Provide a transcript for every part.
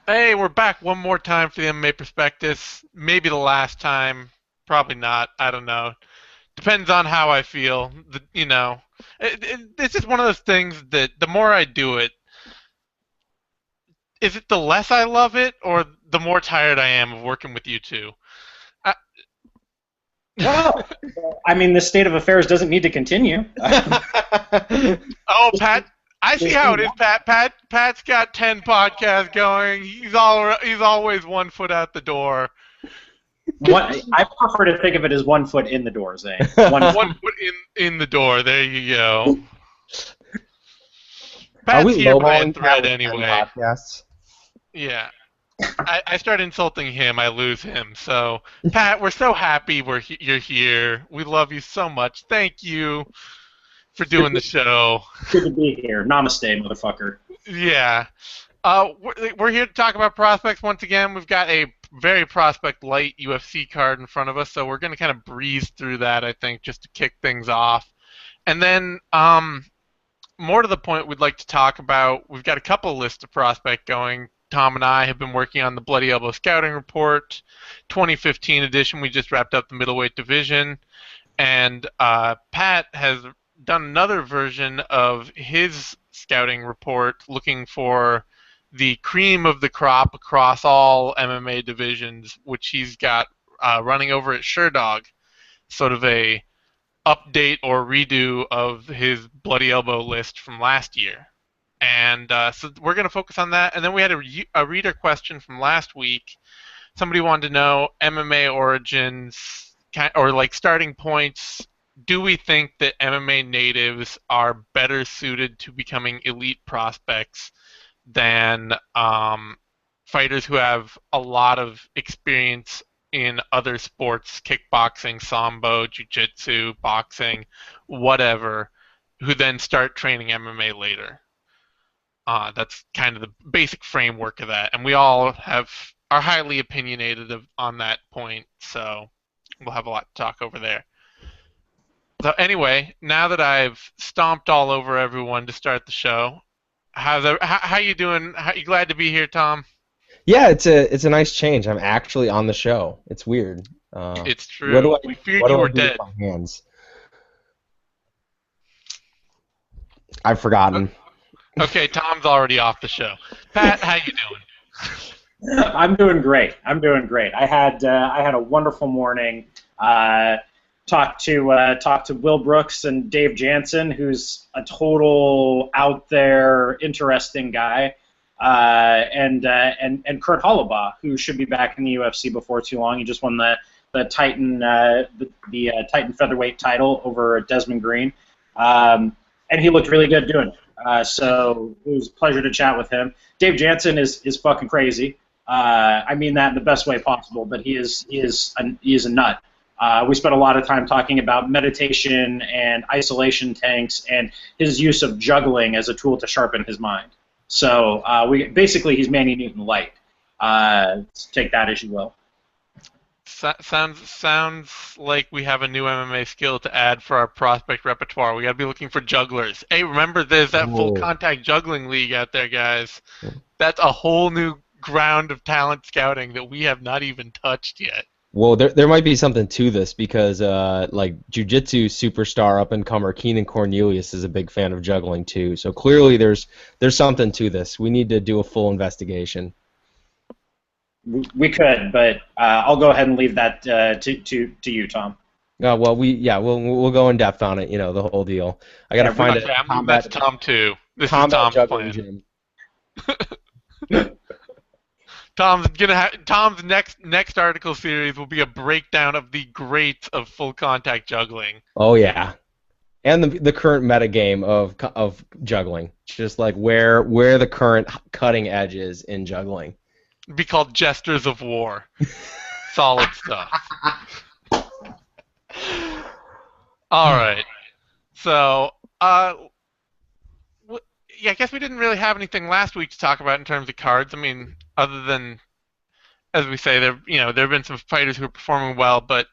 Hey, we're back one more time for the MMA Prospectus. Maybe the last time. Probably not. I don't know. Depends on how I feel. It's just one of those things that the more I do it, is it the less I love it, or the more tired I am of working with you two? I, Well, I mean, this state of affairs doesn't need to continue. oh, Pat. I see how it is, Pat. Pat's got 10 podcasts going. He's always 1 foot out the door. I prefer to think of it as 1 foot in the door, Zane. One. One foot in the door. There you go. Are we Pat's here by a lowballing Pat thread with 10 anyway. podcasts? Yeah. I start insulting him, I lose him. So, Pat, we're so happy you're here. We love you so much. Thank you for Good, doing the show. good to be here. Namaste, motherfucker. Yeah. We're here to talk about prospects once again. We've got a very prospect light UFC card in front of us, so we're going to kind of breeze through that, I think, just to kick things off. And then, more to the point, we'd like to talk about. We've got a couple lists of prospect going. Tom and I have been working on the Bloody Elbow Scouting Report, 2015 edition. We just wrapped up the middleweight division, and Pat has done another version of his scouting report, looking for the cream of the crop across all MMA divisions, which he's got running over at SureDog, sort of a update or redo of his Bloody Elbow list from last year. And so we're going to focus on that. And then we had a reader question from last week. Somebody wanted to know MMA origins or like starting points. Do we think that MMA natives are better suited to becoming elite prospects than fighters who have a lot of experience in other sports, kickboxing, sambo, jiu-jitsu, boxing, whatever, who then start training MMA later? That's kind of the basic framework of that, and we all are highly opinionated on that point, so we'll have a lot to talk over there. So anyway, now that I've stomped all over everyone to start the show, how you doing? How you glad to be here, Tom? Yeah, it's a nice change. I'm actually on the show. It's weird. It's What do true. I We feared what you do I were do with dead. my hands? I've forgotten. Okay, Tom's already off the show. Pat, how you doing? I'm doing great. I had a wonderful morning. Uh, talked to Will Brooks and Dave Jansen, who's a total out there, interesting guy, and Kurt Hollabaugh, who should be back in the UFC before too long. He just won the Titan Titan featherweight title over Desmond Green, and he looked really good doing it. So it was a pleasure to chat with him. Dave Jansen is fucking crazy. I mean that in the best way possible, but he is a nut. We spent a lot of time talking about meditation and isolation tanks and his use of juggling as a tool to sharpen his mind. So he's Manny Newton light. Take that as you will. Sounds like we have a new MMA skill to add for our prospect repertoire. We got to be looking for jugglers. Hey, remember there's that full Whoa. contact juggling league out there, guys. That's a whole new ground of talent scouting that we have not even touched yet. Well, there might be something to this because like jiu-jitsu superstar up and comer Keenan Cornelius is a big fan of juggling too. So clearly there's something to this. We need to do a full investigation. We could, but I'll go ahead and leave that to you, Tom. Well, we'll go in depth on it. You know, the whole deal. I got to Yeah, find Okay, a I'm leaving that to Tom too. This is combat Tom's juggling plan. gym. Tom's next article series will be a breakdown of the greats of full contact juggling. Oh yeah, and the current meta game of juggling, just like where the current cutting edge is in juggling. It'd be called Jesters of War. Solid stuff. All right. So, yeah, I guess we didn't really have anything last week to talk about in terms of cards. I mean, other than, as we say, there have been some fighters who are performing well, but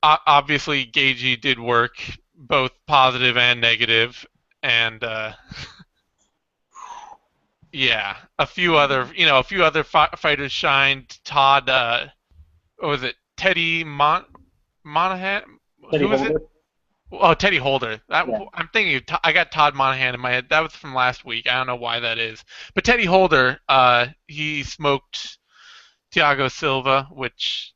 obviously Gagey did work, both positive and negative, and Yeah, a few other fighters shined. Todd, what was it? Monahan? Teddy Who was it? Holder. Oh, Teddy Holder. Yeah. I'm thinking I got Todd Monahan in my head. That was from last week. I don't know why that is. But Teddy Holder, he smoked Thiago Silva, which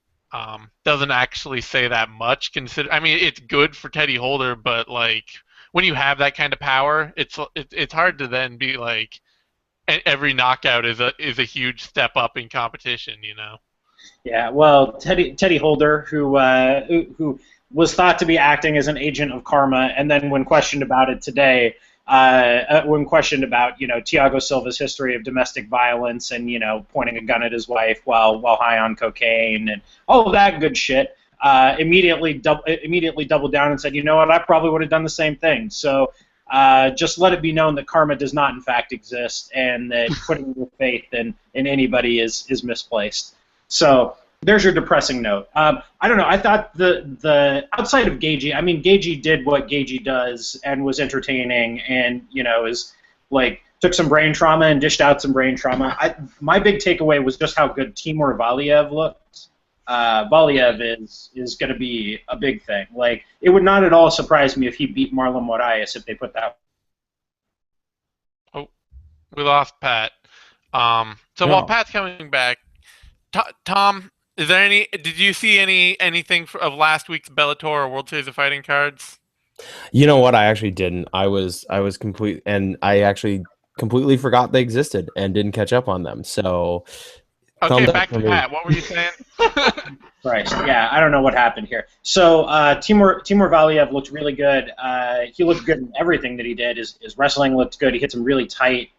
doesn't actually say that much. I mean, it's good for Teddy Holder, but like when you have that kind of power, it's hard to then be like every knockout is a huge step up in competition. You know. Yeah, well, Teddy Holder, who was thought to be acting as an agent of karma, and then when questioned about it today, when questioned about Thiago Silva's history of domestic violence and pointing a gun at his wife while high on cocaine and all of that good shit, immediately doubled down and said, you know what, I probably would have done the same thing. So just let it be known that karma does not in fact exist, and that putting your faith in anybody is misplaced. So there's your depressing note. I don't know. I thought the outside of Gagey, I mean, Gagey did what Gagey does and was entertaining, and is like took some brain trauma and dished out some brain trauma. My big takeaway was just how good Timur Valiev looked. Valiev is going to be a big thing. Like, it would not at all surprise me if he beat Marlon Moraes if they put that. Oh, we lost Pat. So while No. Pat's coming back, Tom, is there any? Did you see anything of last week's Bellator or World Series of Fighting cards? You know what? I actually didn't. I was complete, and I actually completely forgot they existed and didn't catch up on them. So, Okay, thumbs up back for to me. Pat. What were you saying? Christ, yeah, I don't know what happened here. So Timur Valiev looked really good. He looked good in everything that he did. His wrestling looked good. He hit some really tight.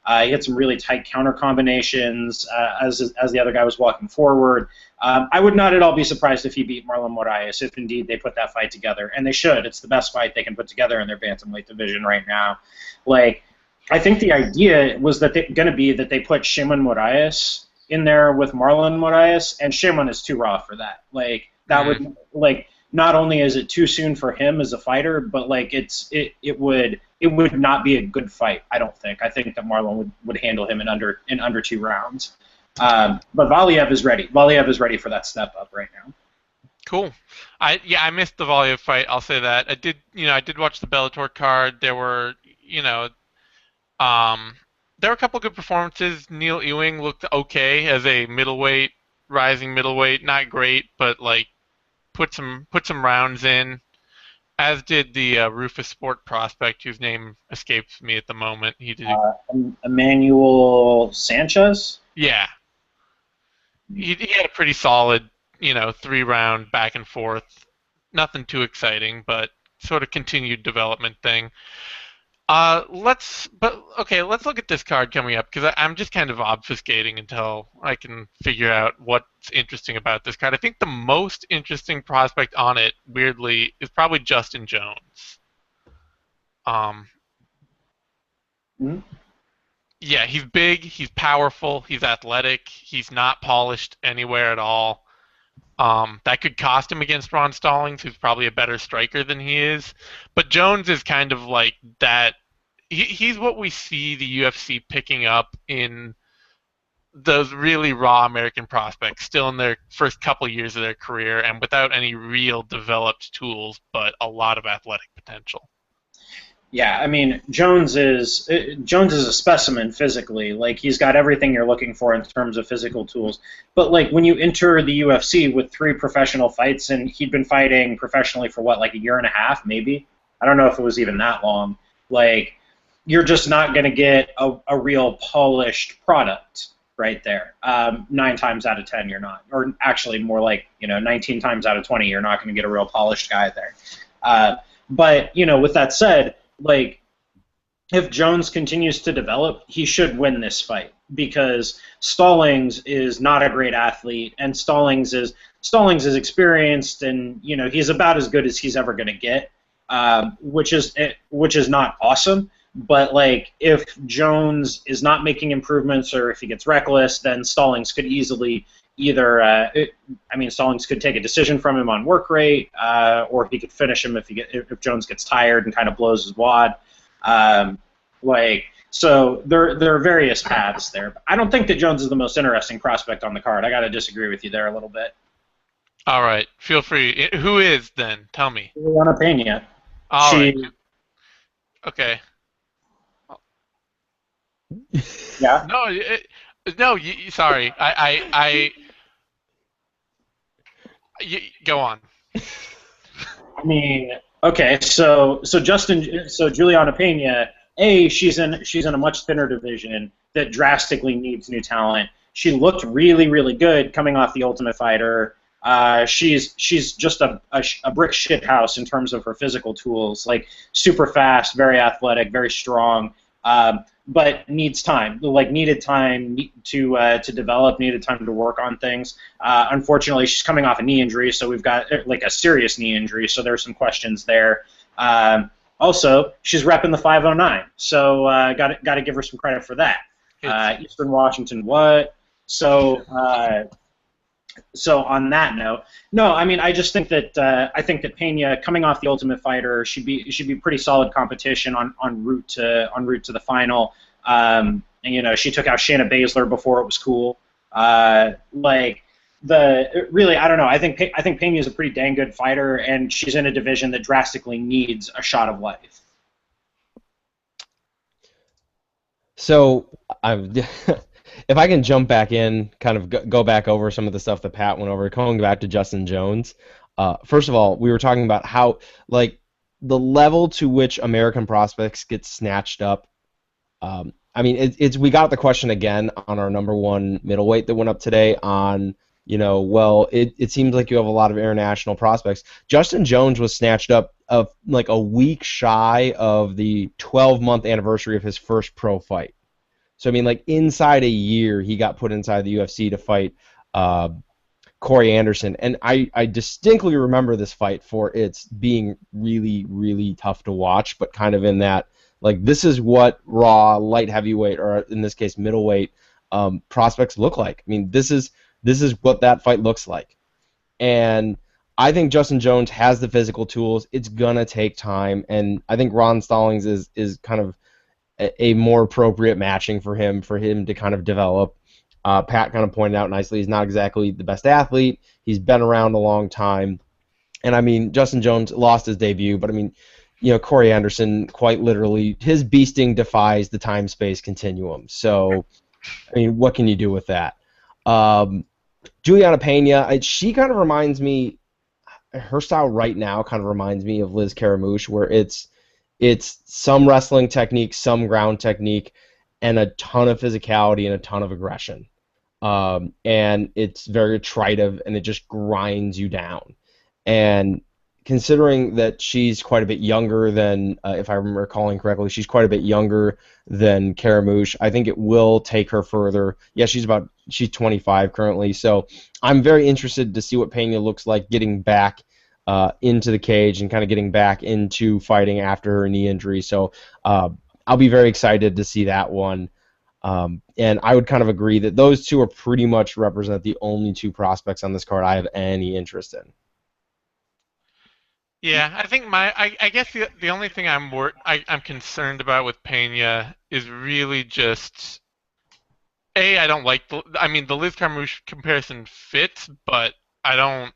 He hit some really tight counter combinations as the other guy was walking forward. I would not at all be surprised if he beat Marlon Moraes, if indeed they put that fight together, and they should. It's the best fight they can put together in their bantamweight division right now. Like, I think the idea was that going to be that they put Shimon Moraes in there with Marlon Moraes, and Shimon is too raw for that. Like, that would, like, not only is it too soon for him as a fighter, but like it would not be a good fight. I don't think. I think that Marlon would handle him in under 2 rounds. But Valiev is ready. Valiev is ready for that step up right now. Cool. I missed the Volleyball fight. I'll say that. I did watch the Bellator card. There were a couple good performances. Neil Ewing looked okay as a middleweight, rising middleweight. Not great, but like put some rounds in. As did the Rufus Sport prospect, whose name escapes me at the moment. He did. Emmanuel Sanchez. Yeah. He had a pretty solid, 3-round back and forth. Nothing too exciting, but sort of continued development thing. Let's look at this card coming up, because I'm just kind of obfuscating until I can figure out what's interesting about this card. I think the most interesting prospect on it, weirdly, is probably Justin Jones. Yeah, he's big, he's powerful, he's athletic, he's not polished anywhere at all. That could cost him against Ron Stallings, who's probably a better striker than he is. But Jones is kind of like that. He's what we see the UFC picking up in those really raw American prospects, still in their first couple years of their career and without any real developed tools, but a lot of athletic potential. Yeah, I mean, Jones is a specimen physically. Like, he's got everything you're looking for in terms of physical tools. But like, when you enter the UFC with 3 professional fights, and he'd been fighting professionally for what, like a year and a half, maybe? I don't know if it was even that long. Like, you're just not going to get a real polished product right there. 9 times out of 10, you're not. Or actually, more like 19 times out of 20, you're not going to get a real polished guy there. But with that said, like, if Jones continues to develop, he should win this fight, because Stallings is not a great athlete, and Stallings is experienced, and he's about as good as he's ever going to get, which is not awesome. But like, if Jones is not making improvements, or if he gets reckless, then Stallings could easily Stallings could take a decision from him on work rate, or he could finish him if Jones gets tired and kind of blows his wad. Like, So there are various paths there. I don't think that Jones is the most interesting prospect on the card. I got to disagree with you there a little bit. All right, feel free. Who is then? Tell me. Juliana Pena. All right. She, Okay. yeah. No, no. Sorry. Go on. I mean, okay, so Juliana Pena, she's in a much thinner division that drastically needs new talent. She looked really really good coming off the Ultimate Fighter. She's just a brick shit house in terms of her physical tools, like super fast, very athletic, very strong. But needs time, like needed time to develop, needed time to work on things. Unfortunately, she's coming off a knee injury, so we've got like a serious knee injury, so there's some questions there. Also, she's repping the 509, so got to give her some credit for that. Eastern Washington, what? So on that note, no, I mean I just think that Pena coming off the Ultimate Fighter should be pretty solid competition on route to the final. And she took out Shayna Baszler before it was cool. Really I don't know. I think Pena is a pretty dang good fighter, and she's in a division that drastically needs a shot of life. So I'm if I can jump back in, kind of go back over some of the stuff that Pat went over, going back to Justin Jones. First of all, we were talking about how like the level to which American prospects get snatched up. I mean, we got the question again on our number one middleweight that went up today on, well, it seems like you have a lot of international prospects. Justin Jones was snatched up of like a week shy of the 12-month anniversary of his first pro fight. So, I mean, like inside a year, he got put inside the UFC to fight Corey Anderson. And I distinctly remember this fight for its being really, really tough to watch, but kind of in that, like, this is what raw, light heavyweight, or in this case, middleweight prospects look like. I mean, this is what that fight looks like. And I think Justin Jones has the physical tools. It's going to take time. And I think Ron Stallings is kind of a more appropriate matching for him to kind of develop. Pat kind of pointed out nicely, he's not exactly the best athlete. He's been around a long time. And, I mean, Justin Jones lost his debut, but, I mean, Corey Anderson, quite literally, his beasting defies the time-space continuum. So, I mean, what can you do with that? Juliana Pena, she kind of reminds me, her style right now kind of reminds me of Liz Caramouche, where it's some wrestling technique, some ground technique, and a ton of physicality and a ton of aggression. And it's very attritive, and it just grinds you down. And considering that she's quite a bit younger than, if I'm recalling correctly, she's quite a bit younger than Caramouche, I think it will take her further. Yeah, she's 25 currently, so I'm very interested to see what Pena looks like getting back into the cage and kind of getting back into fighting after her knee injury. So I'll be very excited to see that one. And I would kind of agree that those two are pretty much represent the only two prospects on this card I have any interest in. Yeah, I think I guess the only thing I'm concerned about with Pena is really just I don't like the Liz Carmouche comparison fits, but I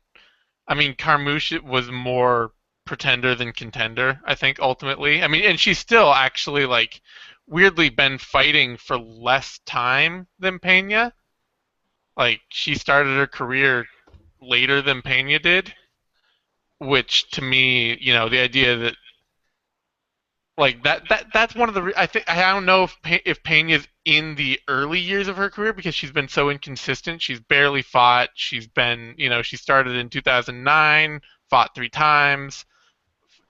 mean Carmouche was more pretender than contender, I think ultimately. I mean, and she's still actually like weirdly been fighting for less time than Pena. Like she started her career later than Pena did. Which to me, the idea that like that's one of the I don't know if Pena's in the early years of her career because she's been so inconsistent. She's barely fought. She's been, she started in 2009, fought 3 times,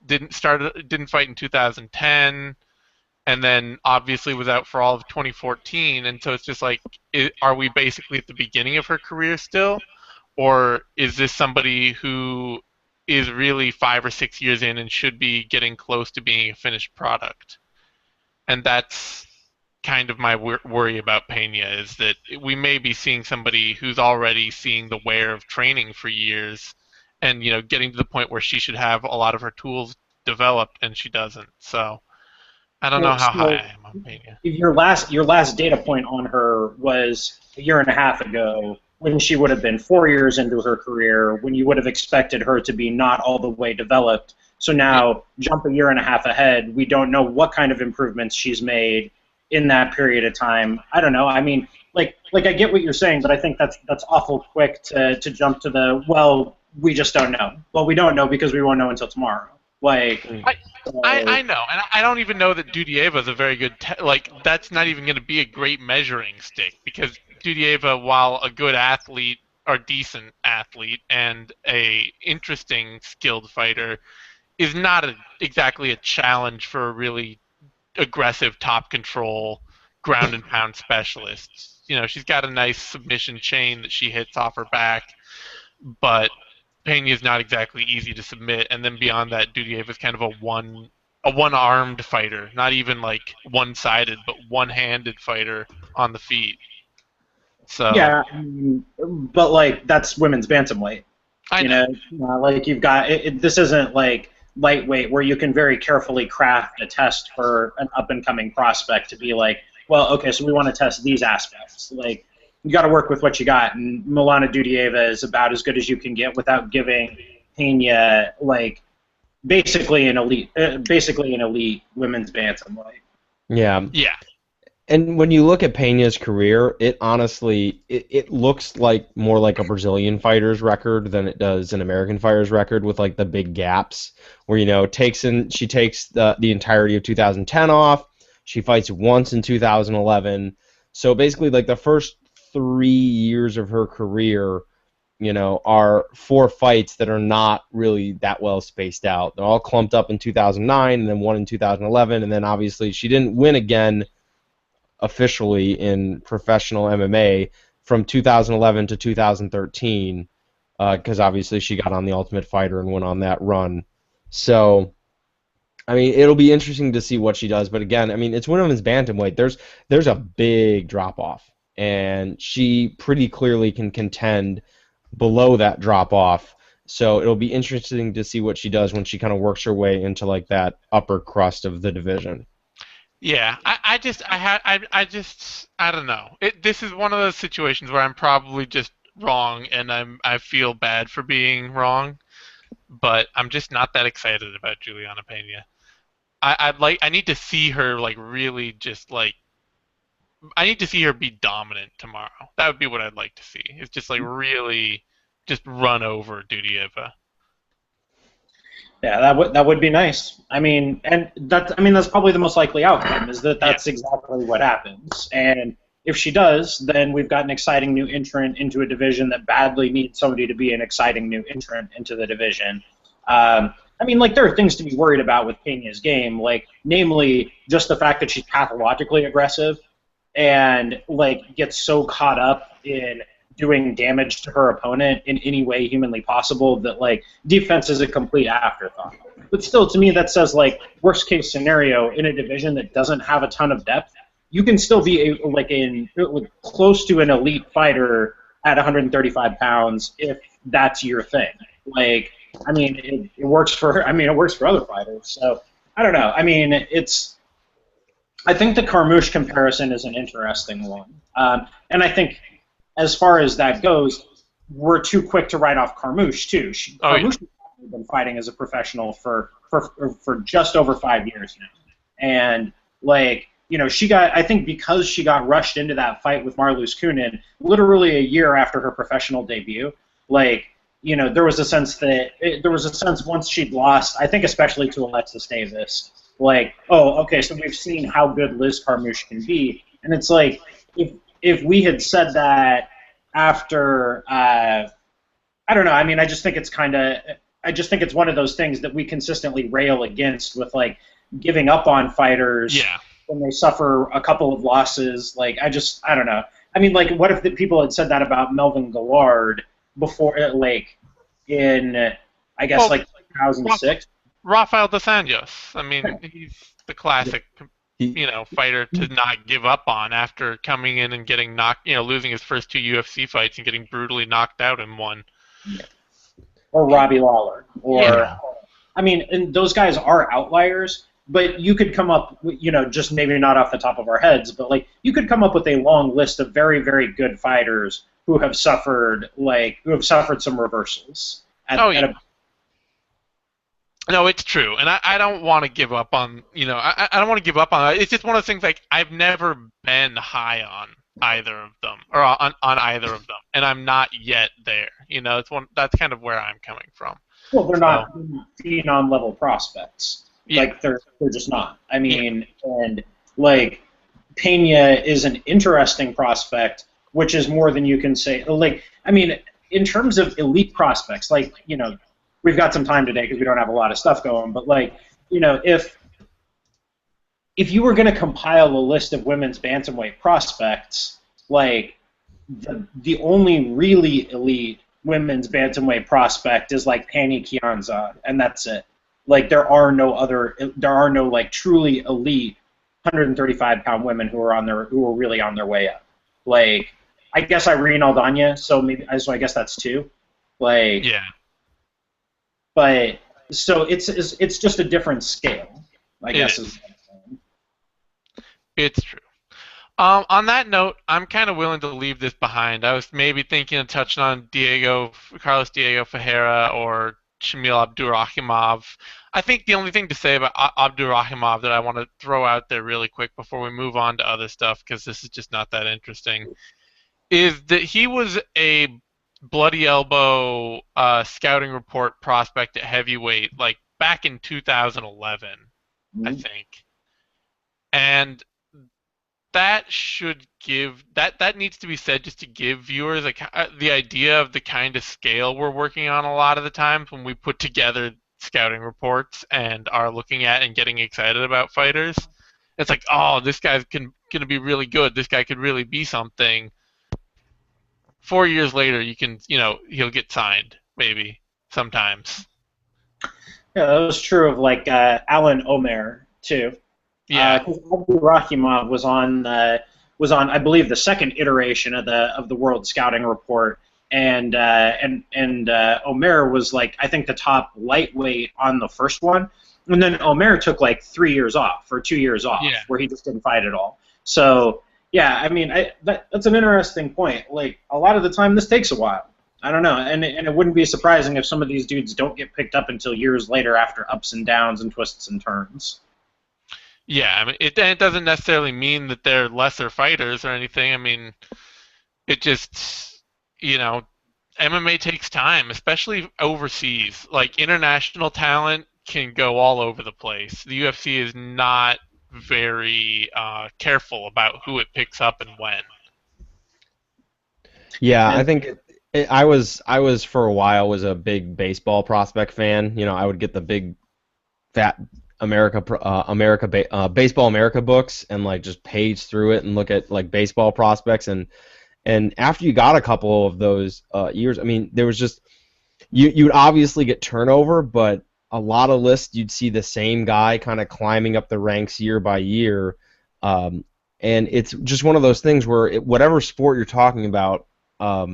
didn't fight in 2010, and then obviously was out for all of 2014. And so it's just like, are we basically at the beginning of her career still, or is this somebody who is really 5 or 6 years in and should be getting close to being a finished product? And that's kind of my worry about Pena, is that we may be seeing somebody who's already seeing the wear of training for years and, getting to the point where she should have a lot of her tools developed and she doesn't. So I don't know Well, how high so I am on Pena. your last data point on her was a year and a half ago when she would have been 4 years into her career, when you would have expected her to be not all the way developed. So Yeah. now, jump a year and a half ahead, we don't know what kind of improvements she's made in that period of time. I don't know. I mean, like I get what you're saying, but I think that's awful quick to jump to the, well, we just don't know. Well, we don't know because we won't know until tomorrow. Like, Mm. I, I so, know, and I don't even know that Dudieva is a very good like. That's not even going to be a great measuring stick because Dudieva, while a good athlete or decent athlete and a interesting skilled fighter, is not exactly a challenge for a really aggressive top control ground and pound specialist. You know, she's got a nice submission chain that she hits off her back, but Pena is not exactly easy to submit. And then beyond that, Dudiev is kind of a one-armed fighter, not even like one-sided, but one-handed fighter on the feet. So yeah, but like that's women's bantamweight. I You know. know, like you've got this isn't like lightweight where you can very carefully craft a test for an up and coming prospect to be like, well, okay, so we want to test these aspects. Like you got to work with what you got, and Milana Dudieva is about as good as you can get without giving Pena like basically an elite women's bantamweight. Yeah. Yeah, And when you look at Pena's career, it honestly it looks like more like a Brazilian fighter's record than it does an American fighter's record with like the big gaps where she takes the entirety of 2010 off. She fights once in 2011. So basically like the first 3 years of her career, are four fights that are not really that well spaced out. They're all clumped up in 2009 and then one in 2011, and then obviously she didn't win again officially in professional MMA from 2011 to 2013, because obviously she got on The Ultimate Fighter and went on that run. So, I mean, it'll be interesting to see what she does. But again, I mean, it's women's bantamweight. There's a big drop off, and she pretty clearly can contend below that drop off. So it'll be interesting to see what she does when she kind of works her way into like that upper crust of the division. yeah. I don't know. This is one of those situations where I'm probably just wrong, and I feel bad for being wrong, but I'm just not that excited about Juliana Pena. I need to see her like really just like I need to see her be dominant tomorrow. That would be what I'd like to see. It's just like really just run over Dudieva. Yeah, that would be nice. I mean that's probably the most likely outcome is that Yeah. that's exactly what happens. And if she does, then we've got an exciting new entrant into a division that badly needs somebody to be an exciting new entrant into the division. I mean, like there are things to be worried about with Pena's game, like namely just the fact that she's pathologically aggressive and like gets so caught up in doing damage to her opponent in any way humanly possible that like defense is a complete afterthought. But still, to me, that says like worst case scenario in a division that doesn't have a ton of depth, you can still be close to an elite fighter at 135 pounds if that's your thing. Like, I mean, it works for her. I mean, it works for other fighters. So I don't know. I mean, I think the Carmouche comparison is an interesting one, and I think as far as that goes, we're too quick to write off Carmouche too. Oh yeah. Carmouche has been fighting as a professional for just over 5 years now, and like I think because she got rushed into that fight with Marloes Kunin literally a year after her professional debut, like there was a sense once she'd lost, I think especially to Alexis Davis, like, oh, okay, so we've seen how good Liz Carmouche can be, and it's like if we had said that after, I don't know. I mean, I just think it's one of those things that we consistently rail against with like giving up on fighters Yeah. when they suffer a couple of losses. Like, I don't know. I mean, like, what if the people had said that about Melvin Gillard before, like, in, I guess, Well, like 2006? Rafael dos Anjos. I mean, he's the classic, He, fighter to not give up on after coming in and getting knocked, losing his first two UFC fights and getting brutally knocked out in one. Or Robbie Lawler, Yeah. or I mean, and those guys are outliers, but you could come up, just maybe not off the top of our heads, but like you could come up with a long list of very, very good fighters who have suffered some reversals. Oh yeah. No, it's true, and I don't want to give up on I don't want to give up on it. It's just one of those things like I've never been high on either of them or on either of them, and I'm not yet there. That's kind of where I'm coming from. Well, they're not phenom level prospects. Yeah. Like they're just not. I mean, and like Pena is an interesting prospect, which is more than you can say. Like, I mean, in terms of elite prospects, like we've got some time today because we don't have a lot of stuff going, but like, if you were going to compile a list of women's bantamweight prospects, like the only really elite women's bantamweight prospect is like Pani Kianzad, and that's it. Like there are no like truly elite 135-pound women who are really on their way up. Like I guess Irene Aldana, so I guess that's two. Like yeah. But so it's just a different scale, I guess. It's true. On that note, I'm kind of willing to leave this behind. I was maybe thinking of touching on Carlos Diego Ferreira or Shamil Abdurakhimov. I think the only thing to say about Abdurakhimov that I want to throw out there really quick before we move on to other stuff, because this is just not that interesting, is that he was a bloody elbow scouting report prospect at heavyweight, like back in 2011, I think. And that should give that needs to be said just to give viewers the idea of the kind of scale we're working on a lot of the times when we put together scouting reports and are looking at and getting excited about fighters. It's like, oh, this guy's gonna be really good. This guy could really be something. 4 years later, he'll get signed, maybe, sometimes. Yeah, that was true of, like, Alan Omer, too. Yeah. Abdurakhimov was on, I believe, the second iteration of the World Scouting Report, and Omer was, like, I think the top lightweight on the first one, and then Omer took, like, 3 years off, or 2 years off, where he just didn't fight at all. So... yeah, I mean, that's an interesting point. Like, a lot of the time, this takes a while. I don't know, and it wouldn't be surprising if some of these dudes don't get picked up until years later after ups and downs and twists and turns. Yeah, I mean, it doesn't necessarily mean that they're lesser fighters or anything. I mean, it just, MMA takes time, especially overseas. Like, international talent can go all over the place. The UFC is not very careful about who it picks up and when. Yeah, I think I was for a while was a big baseball prospect fan. I would get the big fat Baseball America books and like just page through it and look at like baseball prospects and after you got a couple of those years, I mean, there was just you'd obviously get turnover, but a lot of lists you'd see the same guy kind of climbing up the ranks year by year, and it's just one of those things where whatever sport you're talking about, I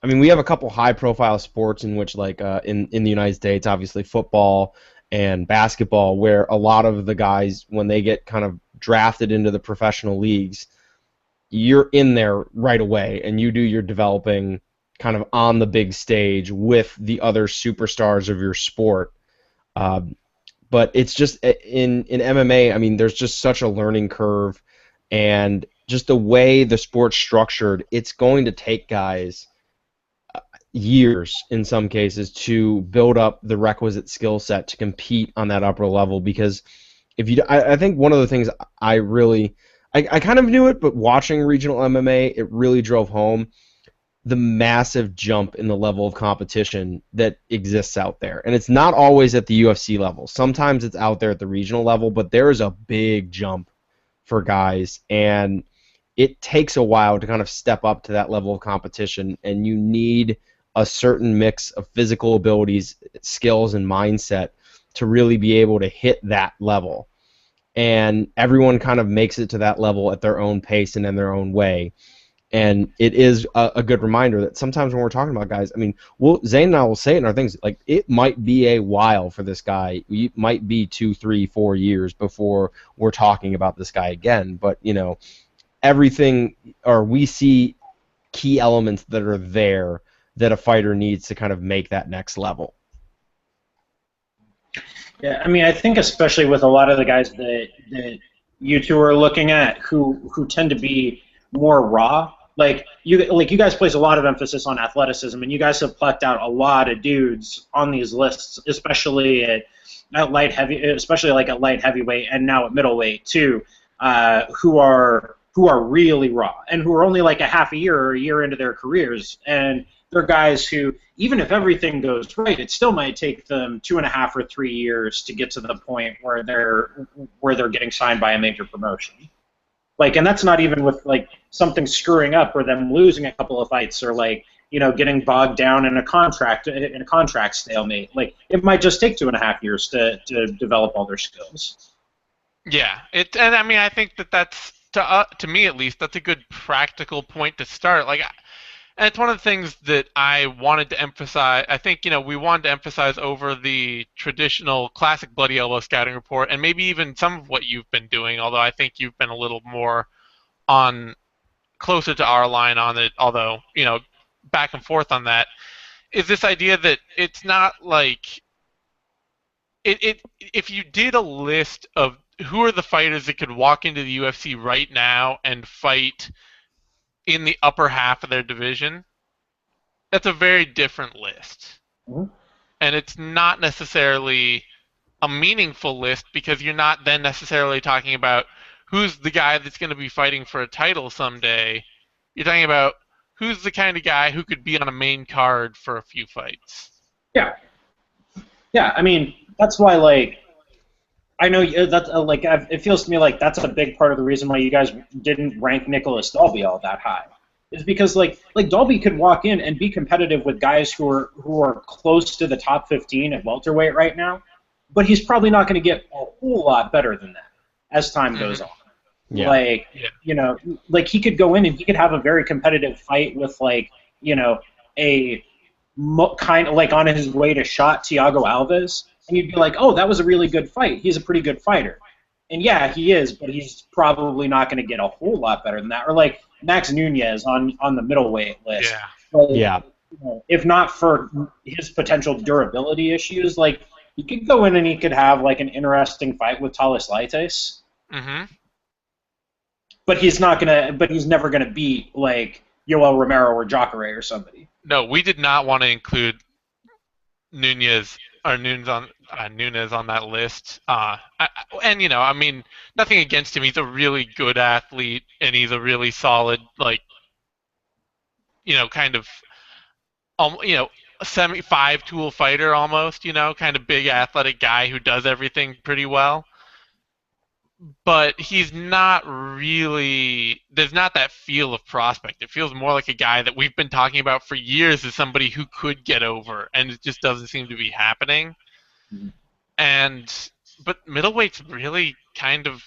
mean, we have a couple high-profile sports in which, like in the United States, obviously football and basketball, where a lot of the guys, when they get kind of drafted into the professional leagues, you're in there right away, and you do your developing kind of on the big stage with the other superstars of your sport. But it's just in MMA, I mean, there's just such a learning curve, and just the way the sport's structured, it's going to take guys years in some cases to build up the requisite skill set to compete on that upper level. Because I think one of the things I kind of knew it, but watching regional MMA, it really drove home the massive jump in the level of competition that exists out there. And it's not always at the UFC level. Sometimes it's out there at the regional level, but there is a big jump for guys, and it takes a while to kind of step up to that level of competition, and you need a certain mix of physical abilities, skills, and mindset to really be able to hit that level. And everyone kind of makes it to that level at their own pace and in their own way. And it is a good reminder that sometimes when we're talking about guys, I mean, Zane and I will say it in our things, like, it might be a while for this guy. It might be 2, 3, 4 years before we're talking about this guy again. But, everything, or we see key elements that are there that a fighter needs to kind of make that next level. Yeah, I mean, I think especially with a lot of the guys that you two are looking at who tend to be more raw. Like you guys place a lot of emphasis on athleticism, and you guys have plucked out a lot of dudes on these lists, especially at light heavy, especially like at light heavyweight and now at middleweight too, who are really raw and who are only like a half a year or a year into their careers, and they're guys who, even if everything goes right, it still might take them 2.5 or 3 years to get to the point where they're getting signed by a major promotion. Like, and that's not even with like something screwing up or them losing a couple of fights or like, getting bogged down in a contract stalemate. Like, it might just take 2.5 years to develop all their skills. Yeah, and I mean, I think that's to me at least, that's a good practical point to start. Like, and it's one of the things that I wanted to emphasize. I think, we wanted to emphasize over the traditional classic Bloody Elbow scouting report, and maybe even some of what you've been doing, although I think you've been a little more closer to our line on it, although, back and forth on that, is this idea that it's not like, if you did a list of who are the fighters that could walk into the UFC right now and fight in the upper half of their division, that's a very different list. Mm-hmm. And it's not necessarily a meaningful list because you're not then necessarily talking about who's the guy that's going to be fighting for a title someday. You're talking about who's the kind of guy who could be on a main card for a few fights. Yeah. Yeah, I mean, that's why, like, I know that's like, it feels to me like that's a big part of the reason why you guys didn't rank Nicholas Dalby all that high, is because like Dalby could walk in and be competitive with guys who are close to the top 15 at welterweight right now, but he's probably not going to get a whole lot better than that as time goes on. Yeah. Like, like he could go in and he could have a very competitive fight with like, a kind of like on his way to shot Thiago Alves. And you'd be like, oh, that was a really good fight. He's a pretty good fighter. And yeah, he is, but he's probably not going to get a whole lot better than that. Or like Max Nunez on the middleweight list. Yeah. Like, Yeah. If not for his potential durability issues, like he could go in and he could have like an interesting fight with Talis Laites. Mm-hmm. But he's never gonna beat like Yoel Romero or Jacare or somebody. No, we did not want to include Nunez on that list. And I mean, nothing against him. He's a really good athlete, and he's a really solid, like, kind of, a semi-five-tool fighter almost. Kind of big athletic guy who does everything pretty well. But he's not really. There's not that feel of prospect. It feels more like a guy that we've been talking about for years as somebody who could get over, and it just doesn't seem to be happening. Mm-hmm. But middleweight's really kind of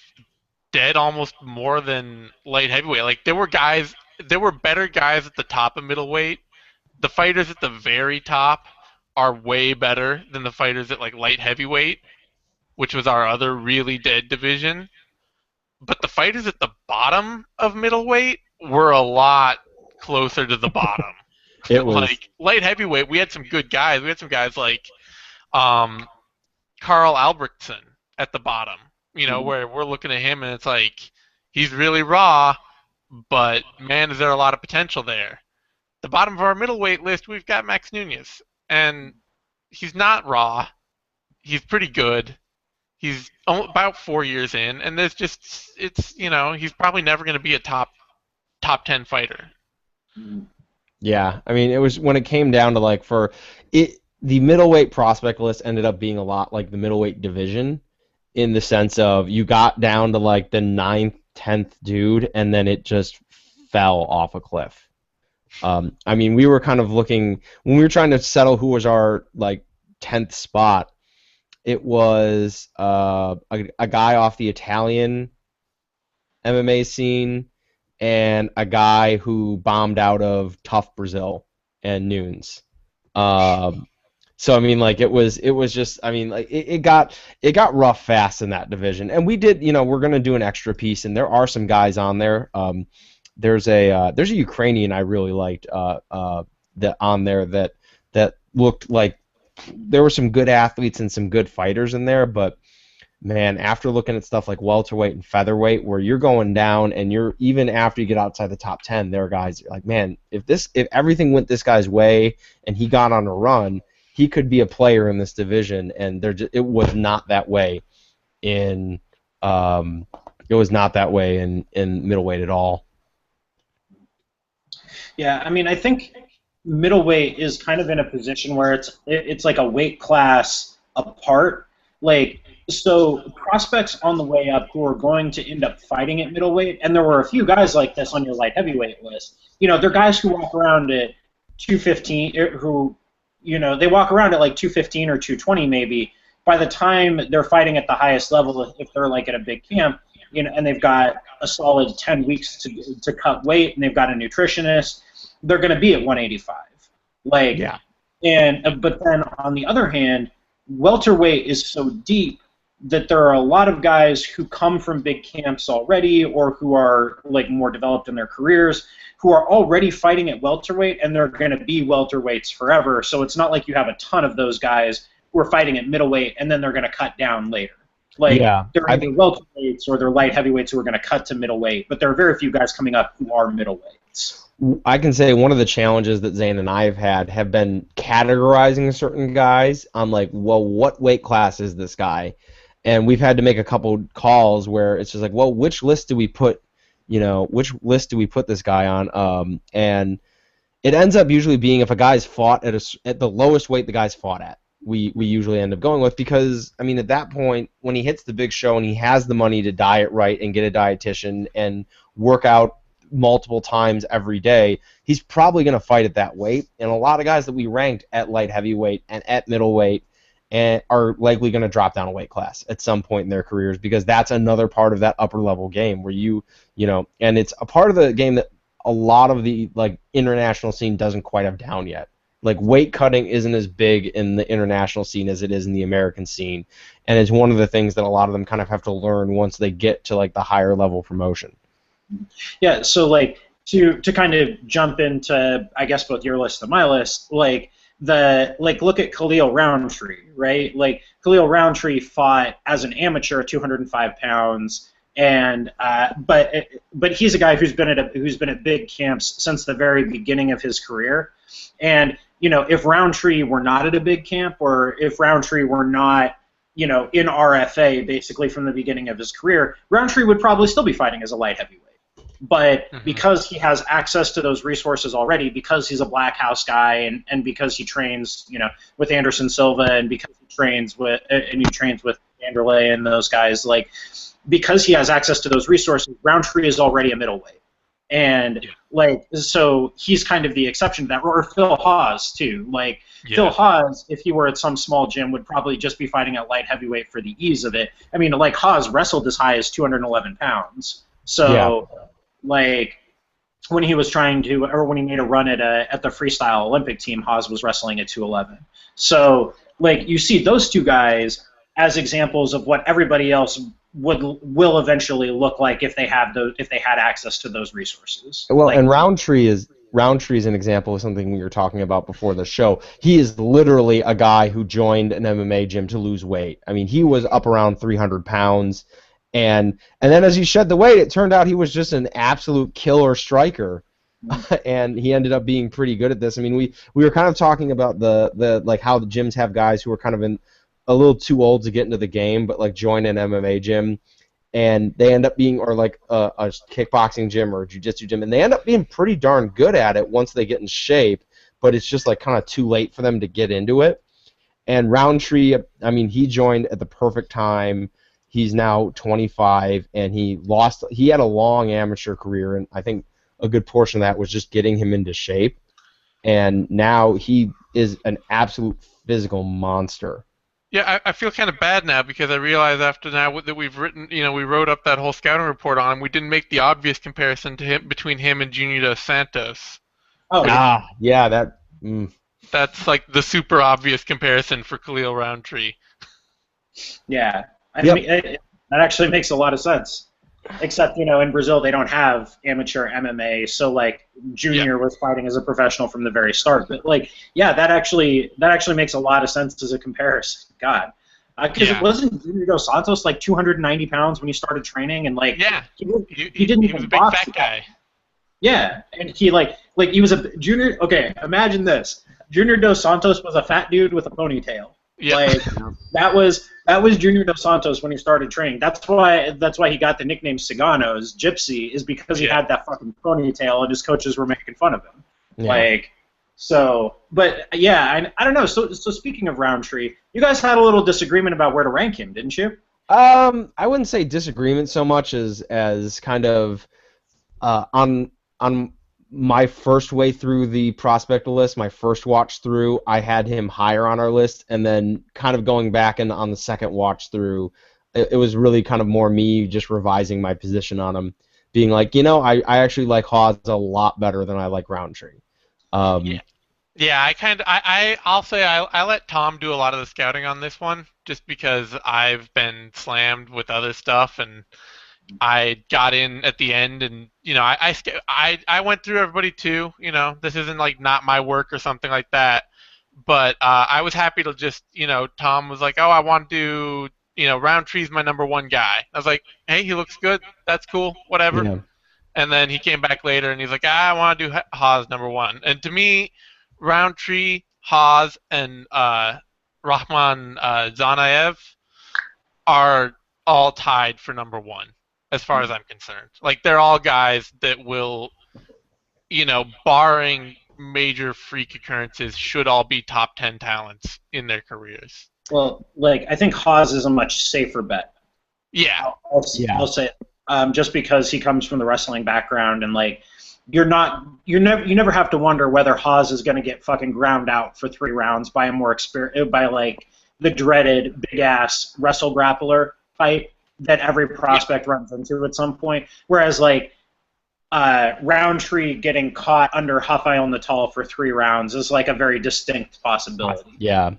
dead almost more than light heavyweight. Like there were better guys at the top of middleweight. The fighters at the very top are way better than the fighters at like light heavyweight, which was our other really dead division. But the fighters at the bottom of middleweight were a lot closer to the bottom. It was like light heavyweight, we had some good guys. We had some guys like Carl Albrechtsen at the bottom, where we're looking at him and it's like, he's really raw, but man, is there a lot of potential there. The bottom of our middleweight list, we've got Max Nunez, and he's not raw. He's pretty good. He's about 4 years in, and there's just, he's probably never going to be a top 10 fighter. Yeah, I mean, it was when it came down to like the middleweight prospect list ended up being a lot like the middleweight division, in the sense of you got down to like the 9th, 10th dude, and then it just fell off a cliff. I mean, we were kind of looking when we were trying to settle who was our like 10th spot. It was a guy off the Italian MMA scene, and a guy who bombed out of Tough Brazil and Nunes. Um, so I mean, like it was just I mean, like it got rough fast in that division, and we did we're gonna do an extra piece, and there are some guys on there. There's a Ukrainian I really liked that on there that looked like there were some good athletes and some good fighters in there, but man, after looking at stuff like welterweight and featherweight, where you're going down and you're even after you get outside the top 10, there are guys like, man, if everything went this guy's way and he got on a run, he could be a player in this division, and it was not that way in it was not that way in middleweight at all. Yeah, I mean, I think middleweight is kind of in a position where it's like a weight class apart. Like, so prospects on the way up who are going to end up fighting at middleweight, and there were a few guys like this on your light heavyweight list. They're guys who walk around at 215, who, they walk around at like 215 or 220 maybe. By the time they're fighting at the highest level, if they're like at a big camp, and they've got a solid 10 weeks to cut weight, and they've got a nutritionist, they're going to be at 185. Like, Yeah. But then on the other hand, welterweight is so deep that there are a lot of guys who come from big camps already, or who are like more developed in their careers, who are already fighting at welterweight, and they're going to be welterweights forever. So it's not like you have a ton of those guys who are fighting at middleweight and then they're going to cut down later. Like, Yeah, they're either welterweights or they're light heavyweights who are going to cut to middleweight, but there are very few guys coming up who are middleweights. I can say one of the challenges that Zane and I have been categorizing certain guys on like, well, what weight class is this guy? And we've had to make a couple calls where it's just like, well, which list do we put this guy on? And it ends up usually being if a guy's fought at the lowest weight the guy's fought at, we usually end up going with, because I mean at that point when he hits the big show and he has the money to diet right and get a dietitian and work out multiple times every day, he's probably going to fight at that weight. And a lot of guys that we ranked at light heavyweight and at middleweight and are likely going to drop down a weight class at some point in their careers, because that's another part of that upper level game where and it's a part of the game that a lot of the like international scene doesn't quite have down yet. Like, weight cutting isn't as big in the international scene as it is in the American scene, and it's one of the things that a lot of them kind of have to learn once they get to like the higher level promotion. Yeah, so like to kind of jump into, I guess, both your list and my list, like look at Khalil Roundtree, right? Like, Khalil Roundtree fought as an amateur at 205 pounds, and but he's a guy who's been at big camps since the very beginning of his career. And if Roundtree were not at a big camp, or if Roundtree were not in RFA basically from the beginning of his career, Roundtree would probably still be fighting as a light heavyweight. But because he has access to those resources already, because he's a Black House guy, and because he trains, with Anderson Silva, and because he trains with Vanderlei and those guys, like, because he has access to those resources, Roundtree is already a middleweight. And so he's kind of the exception to that, or Phil Hawes too. Like, Phil Hawes, if he were at some small gym, would probably just be fighting at light heavyweight for the ease of it. I mean, like, Hawes wrestled as high as 211 pounds. So, like, when he was trying to, or when he made a run at the freestyle Olympic team, Hawes was wrestling at 211. So, like, you see those two guys as examples of what everybody else will eventually look like if they had access to those resources. Well, and Roundtree is an example of something we were talking about before the show. He is literally a guy who joined an MMA gym to lose weight. I mean, he was up around 300 pounds, and then as he shed the weight, it turned out he was just an absolute killer striker. And he ended up being pretty good at this. I mean, we were kind of talking about the like how the gyms have guys who are kind of a little too old to get into the game, but like join an MMA gym, and they end up being, or like a kickboxing gym or a jiu-jitsu gym, and they end up being pretty darn good at it once they get in shape, but it's just like kind of too late for them to get into it. And Roundtree, I mean, he joined at the perfect time. He's now 25, and he had a long amateur career, and I think a good portion of that was just getting him into shape. And now he is an absolute physical monster. Yeah, I feel kind of bad now because I realize after now that we've written, we wrote up that whole scouting report on him. We didn't make the obvious comparison to him between him and Junior Dos Santos. Oh yeah, Yeah, that. That's like the super obvious comparison for Khalil Roundtree. yeah. I Yep. mean, that actually makes a lot of sense. Except, in Brazil they don't have amateur MMA, so like Yeah, Junior was fighting as a professional from the very start. But like, yeah, that actually makes a lot of sense as a comparison. God, because it yeah, wasn't Junior Dos Santos like 290 pounds when he started training, and like yeah. he didn't He was a even big box fat yet. guy. Yeah, and he like he was a junior. Okay, imagine this: Junior Dos Santos was a fat dude with a ponytail. Yep. Like that was Junior Dos Santos when he started training. That's why he got the nickname Cigano's Gypsy, is because he Yeah. had that fucking ponytail and his coaches were making fun of him. Yeah. Like so, but yeah, I don't know. So speaking of Roundtree, you guys had a little disagreement about where to rank him, didn't you? I wouldn't say disagreement so much as kind of on my first way through the prospect list, my first watch through, I had him higher on our list, and then kind of going back and on the second watch through, it was really kind of more me just revising my position on him, being like, I actually like Hawes a lot better than I like Roundtree. Yeah. Um, Yeah, I'll say I let Tom do a lot of the scouting on this one just because I've been slammed with other stuff and I got in at the end and I went through everybody too, this isn't like not my work or something like that, but I was happy to just, Tom was like, "Oh, I want to do, Roundtree's my number one guy." I was like, "Hey, he looks good. That's cool. Whatever." yeah, And then he came back later and he's like, I want to do Haas number one. And to me, Roundtree, Haas, and Rahman Zanaev are all tied for number one, as far as I'm concerned. Like, they're all guys that will, barring major freak occurrences, should all be top 10 talents in their careers. Well, like I think Hawes is a much safer bet. Yeah. yeah, I'll say it. Just because he comes from the wrestling background and like you never have to wonder whether Hawes is going to get fucking ground out for 3 rounds by a more by like the dreaded big ass wrestle grappler fight that every Yeah. prospect runs into at some point. Whereas like Roundtree getting caught under Rafael Natal for 3 rounds is like a very distinct possibility. yeah.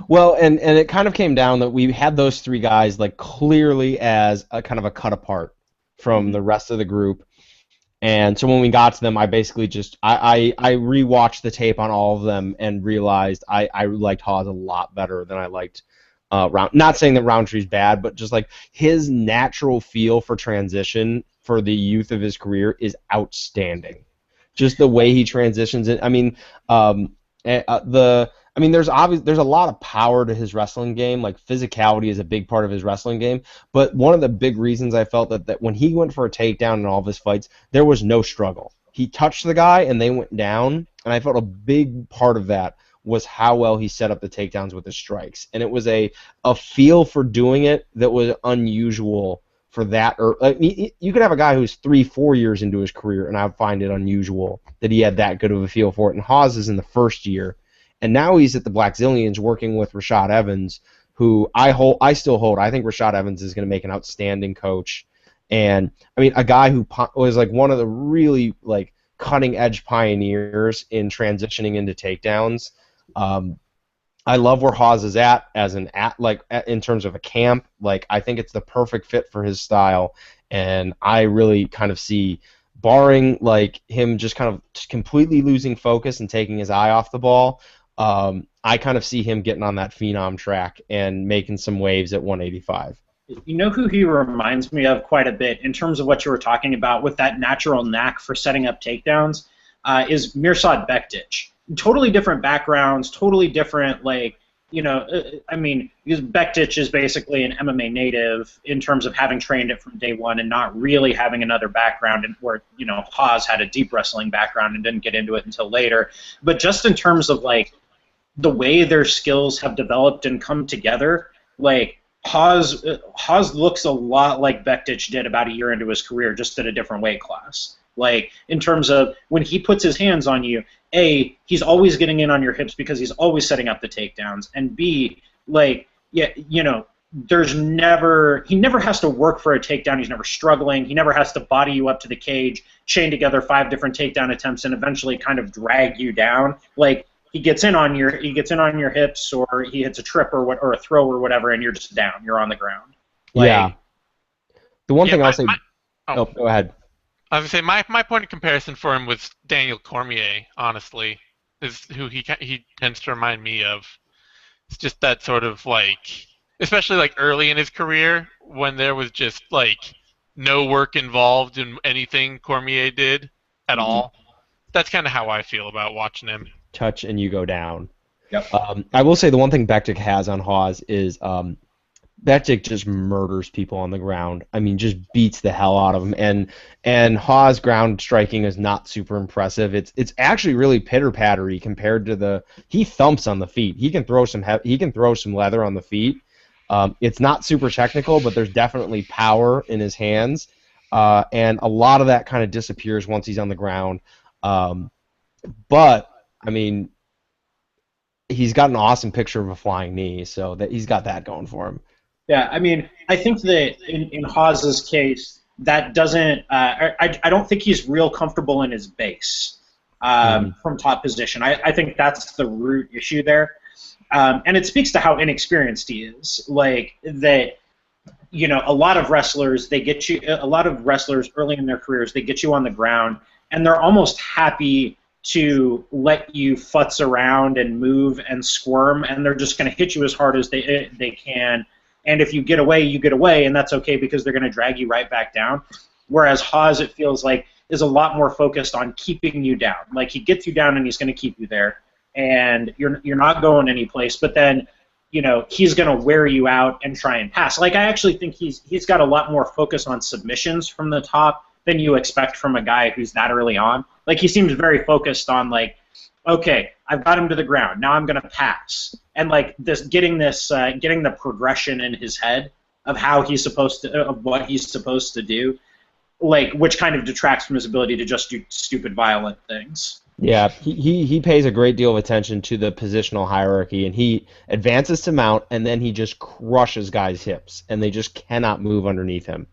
Well, and it kind of came down that we had those three guys like clearly as a kind of a cut apart from the rest of the group. And so when we got to them, I basically just I rewatched the tape on all of them and realized I liked Hawes a lot better than I liked Round. Not saying that Roundtree's bad, but just like his natural feel for transition for the youth of his career is outstanding. Just the way he transitions it. I mean, there's a lot of power to his wrestling game. Like physicality is a big part of his wrestling game. But one of the big reasons I felt that when he went for a takedown in all of his fights, there was no struggle. He touched the guy and they went down, and I felt a big part of that was how well he set up the takedowns with his strikes. And it was a feel for doing it that was unusual for that. Or you could have a guy who's 3-4 years into his career, and I would find it unusual that he had that good of a feel for it. And Hawes is in the first year. And now he's at the Black Zillions working with Rashad Evans, who I still hold. I think Rashad Evans is going to make an outstanding coach. And I mean, a guy who was like one of the really like cutting edge pioneers in transitioning into takedowns. I love where Hawes is at in terms of a camp. Like I think it's the perfect fit for his style, and I really kind of see, barring like him just kind of completely losing focus and taking his eye off the ball, I kind of see him getting on that phenom track and making some waves at 185. You know who he reminds me of quite a bit in terms of what you were talking about with that natural knack for setting up takedowns is Mirsad Bektic. Totally different backgrounds, totally different, like, I mean, because Bektic is basically an MMA native in terms of having trained it from day one and not really having another background, and where, Hawes had a deep wrestling background and didn't get into it until later. But just in terms of, like, the way their skills have developed and come together, like, Hawes looks a lot like Bektic did about a year into his career, just at a different weight class. Like, in terms of when he puts his hands on you, A, he's always getting in on your hips because he's always setting up the takedowns, and B, Like, yeah, he never has to work for a takedown. He's never struggling. He never has to body you up to the cage, chain together 5 different takedown attempts, and eventually kind of drag you down. Like, he gets in on your hips, or he hits a trip or a throw or whatever, and you're just down. You're on the ground. Like, yeah. The one thing I'll say. Oh, go ahead. I was gonna say my point of comparison for him was Daniel Cormier. Honestly, is who he tends to remind me of. It's just that sort of like, especially like early in his career when there was just like no work involved in anything Cormier did at all. That's kind of how I feel about watching him. Touch and you go down. Yep. I will say the one thing Bektic has on Hawes is Bektic just murders people on the ground. I mean, just beats the hell out of them. And Hawes' ground striking is not super impressive. It's actually really pitter-pattery compared to he thumps on the feet. He can throw some leather on the feet. It's not super technical, but there's definitely power in his hands. And a lot of that kind of disappears once he's on the ground. But I mean, he's got an awesome picture of a flying knee, so that he's got that going for him. Yeah, I mean, I think that in Hawes' case, that doesn't. I don't think he's real comfortable in his base from top position. I think that's the root issue there, and it speaks to how inexperienced he is. Like that, a lot of wrestlers early in their careers, they get you on the ground, and they're almost happy to let you futz around and move and squirm, and they're just going to hit you as hard as they can. And if you get away, you get away, and that's okay because they're going to drag you right back down. Whereas Hawes, it feels like, is a lot more focused on keeping you down. Like, he gets you down and he's going to keep you there, and you're not going anyplace. But then, he's going to wear you out and try and pass. Like, I actually think he's got a lot more focus on submissions from the top than you expect from a guy who's that early on. Like, he seems very focused on, like, okay, I've got him to the ground. Now I'm going to pass. And like getting the progression in his head of what he's supposed to do, like, which kind of detracts from his ability to just do stupid, violent things. Yeah, he pays a great deal of attention to the positional hierarchy, and he advances to mount, and then he just crushes guys' hips, and they just cannot move underneath him.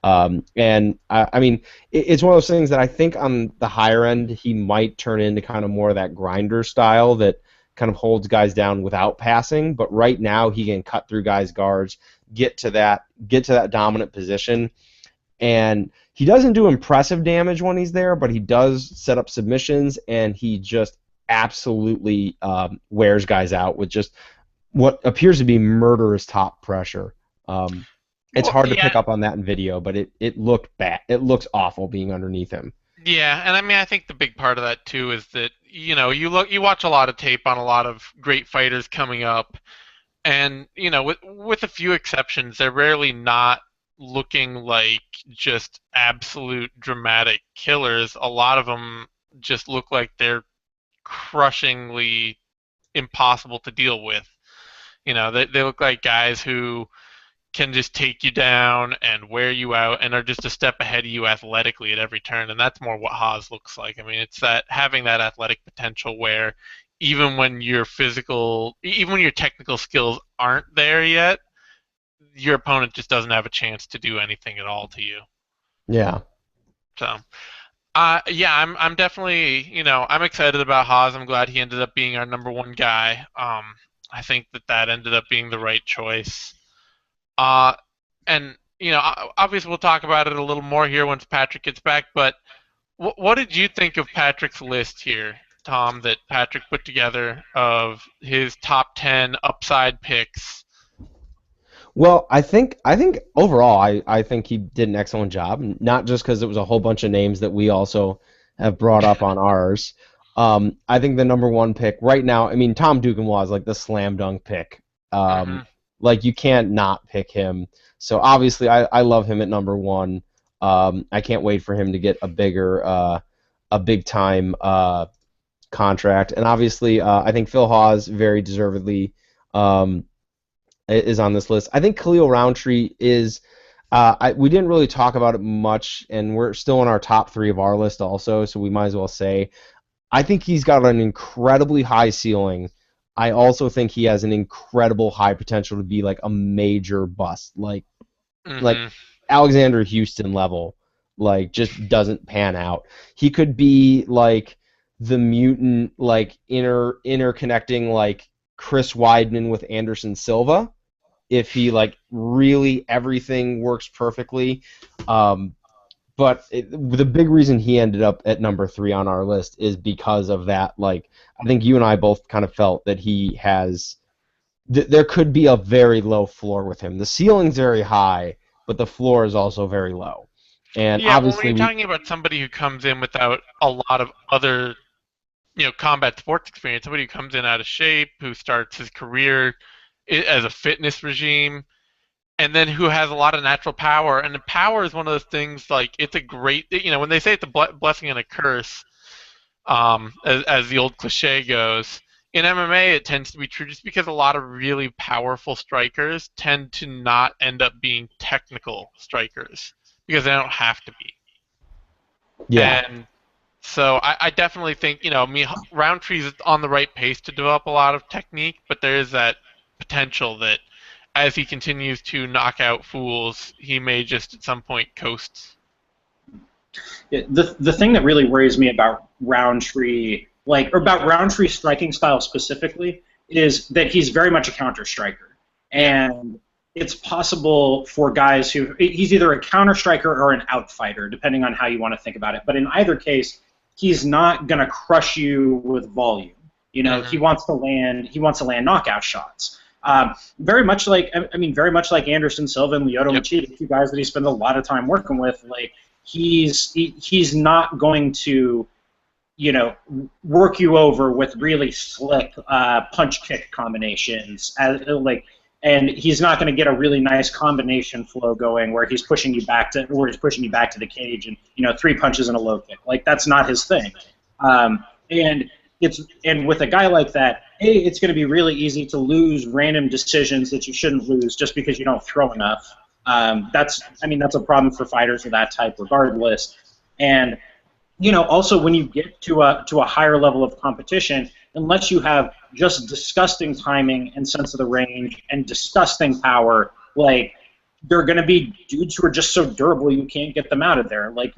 And I mean, it's one of those things that I think on the higher end he might turn into kind of more of that grinder style that kind of holds guys down without passing. But right now he can cut through guys' guards, get to that dominant position, and he doesn't do impressive damage when he's there, but he does set up submissions, and he just absolutely wears guys out with just what appears to be murderous top pressure. It's hard to pick up on that in video, but it looked bad. It looks awful being underneath him. Yeah, and I mean, I think the big part of that too is that you watch a lot of tape on a lot of great fighters coming up, and with a few exceptions, they're rarely not looking like just absolute dramatic killers. A lot of them just look like they're crushingly impossible to deal with. They look like guys who can just take you down and wear you out and are just a step ahead of you athletically at every turn, and that's more what Haas looks like. I mean, it's that having that athletic potential where even when your technical skills aren't there yet, your opponent just doesn't have a chance to do anything at all to you. Yeah. So, I'm definitely, I'm excited about Haas. I'm glad he ended up being our number one guy. I think that ended up being the right choice. And obviously we'll talk about it a little more here once Patrick gets back. But what did you think of Patrick's list here, Tom? That Patrick put together of his top 10 upside picks. Well, I think overall, I think he did an excellent job. Not just because it was a whole bunch of names that we also have brought up on ours. I think the number one pick right now. I mean, Tom Duquesnoy is like the slam dunk pick. Like, you can't not pick him. So obviously I love him at number one. I can't wait for him to get a big time contract. And obviously I think Phil Hawes very deservedly is on this list. I think Khalil Roundtree is we didn't really talk about it much, and we're still in our top 3 of our list also, so we might as well say I think he's got an incredibly high ceiling. I also think he has an incredible high potential to be like a major bust, like Hmm. Alexander Houston level, like just doesn't pan out. He could be like the mutant, like interconnecting like Chris Weidman with Anderson Silva if he like really everything works perfectly. But the big reason he ended up at number 3 on our list is because of that. Like, I think you and I both kind of felt that he has. There could be a very low floor with him. The ceiling's very high, but the floor is also very low. And Yeah, well, when obviously, you're talking about somebody who comes in without a lot of other, combat sports experience, somebody who comes in out of shape, who starts his career as a fitness regime, and then who has a lot of natural power. And the power is one of those things, like, it's a great, when they say it's a blessing and a curse, as the old cliche goes. In MMA, it tends to be true just because a lot of really powerful strikers tend to not end up being technical strikers because they don't have to be. yeah, And so I definitely think, Roundtree's on the right pace to develop a lot of technique, but there is that potential that as he continues to knock out fools, he may just at some point coast. Yeah, the thing that really worries me about Roundtree, or about Roundtree's striking style specifically, is that he's very much a counter striker, Yeah. and it's possible for guys who he's either a counter striker or an out fighter, depending on how you want to think about it. But in either case, he's not going to crush you with volume. He Hmm. wants to land. He wants to land knockout shots. Very much like, very much like Anderson Silva and Lyoto Yep. Machida, two guys that he spends a lot of time working with. Like, he's not going to, work you over with really slick punch kick combinations, and he's not going to get a really nice combination flow going where he's pushing you back to the cage and 3 punches and a low kick. Like, that's not his thing. And with a guy like that, it's going to be really easy to lose random decisions that you shouldn't lose just because you don't throw enough. That's a problem for fighters of that type, regardless. And also when you get to a higher level of competition, unless you have just disgusting timing and sense of the range and disgusting power, like, there are going to be dudes who are just so durable you can't get them out of there. Like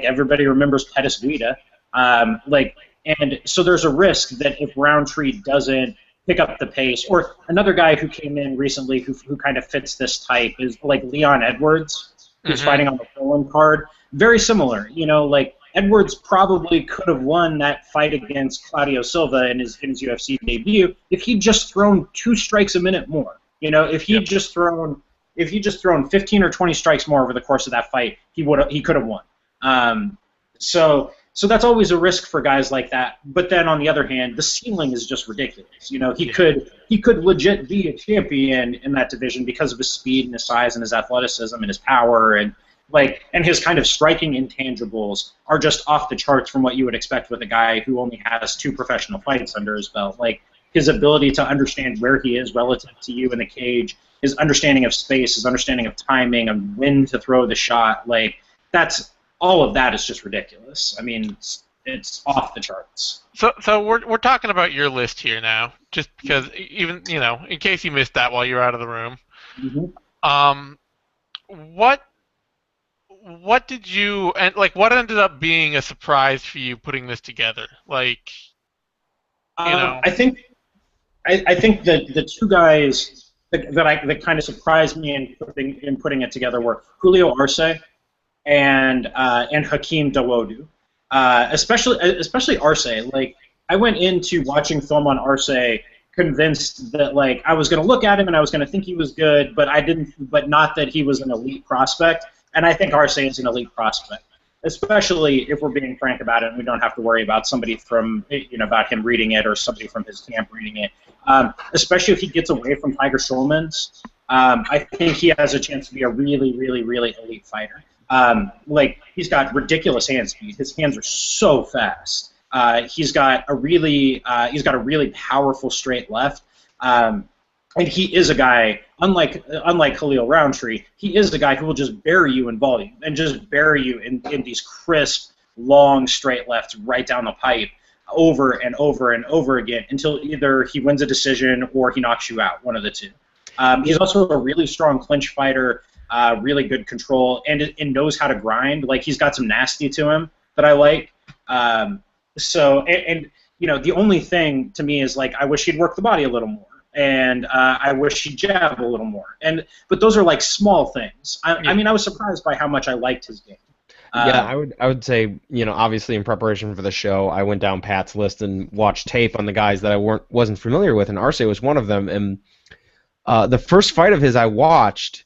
everybody remembers Pettis Guida. And so there's a risk that if Roundtree doesn't pick up the pace, or another guy who came in recently who kind of fits this type is like Leon Edwards, who's Hmm. fighting on the Poland card. Very similar, like Edwards probably could have won that fight against Claudio Silva in his UFC debut if he'd just thrown 2 strikes a minute more. If Yep. he'd just thrown 15 or 20 strikes more over the course of that fight, he could have won. So that's always a risk for guys like that. But then on the other hand, the ceiling is just ridiculous. He could legit be a champion in that division because of his speed and his size and his athleticism and his power and his kind of striking intangibles are just off the charts from what you would expect with a guy who only has 2 professional fights under his belt. Like, his ability to understand where he is relative to you in the cage, his understanding of space, his understanding of timing, and when to throw the shot, all of that is just ridiculous. It's off the charts. So we're talking about your list here now, just because even in case you missed that while you were out of the room. Mm-hmm. Um, what did you and like what ended up being a surprise for you putting this together? Like, you know, I think that the 2 guys that kind of surprised me in putting it together were Julio Arce and Hakeem Dawodu. Especially Arce. Like, I went into watching film on Arce convinced that, like, I was going to look at him and I was going to think he was good, but not that he was an elite prospect. And I think Arce is an elite prospect, especially if we're being frank about it and we don't have to worry about somebody from, about him reading it or somebody from his camp reading it. Especially if he gets away from Tiger Schulman's, I think he has a chance to be a really, really, really elite fighter. He's got ridiculous hand speed. His hands are so fast. He's got a really powerful straight left. And he is a guy, unlike Khalil Roundtree, he is the guy who will just bury you in volume and just bury you in these crisp, long, straight lefts right down the pipe. over and over and over again until either he wins a decision or he knocks you out, one of the two. He's also a really strong clinch fighter, really good control, and knows how to grind. Like, he's got some nasty to him that I like. And you know, the only thing to me is, like, I wish he'd work the body a little more, and I wish he'd jab a little more. But those are like small things. I mean, I was surprised by how much I liked his game. Yeah, I would say, you know, obviously in preparation for the show, I went down Pat's list and watched tape on the guys that I wasn't familiar with, and Arce was one of them. And the first fight of his I watched,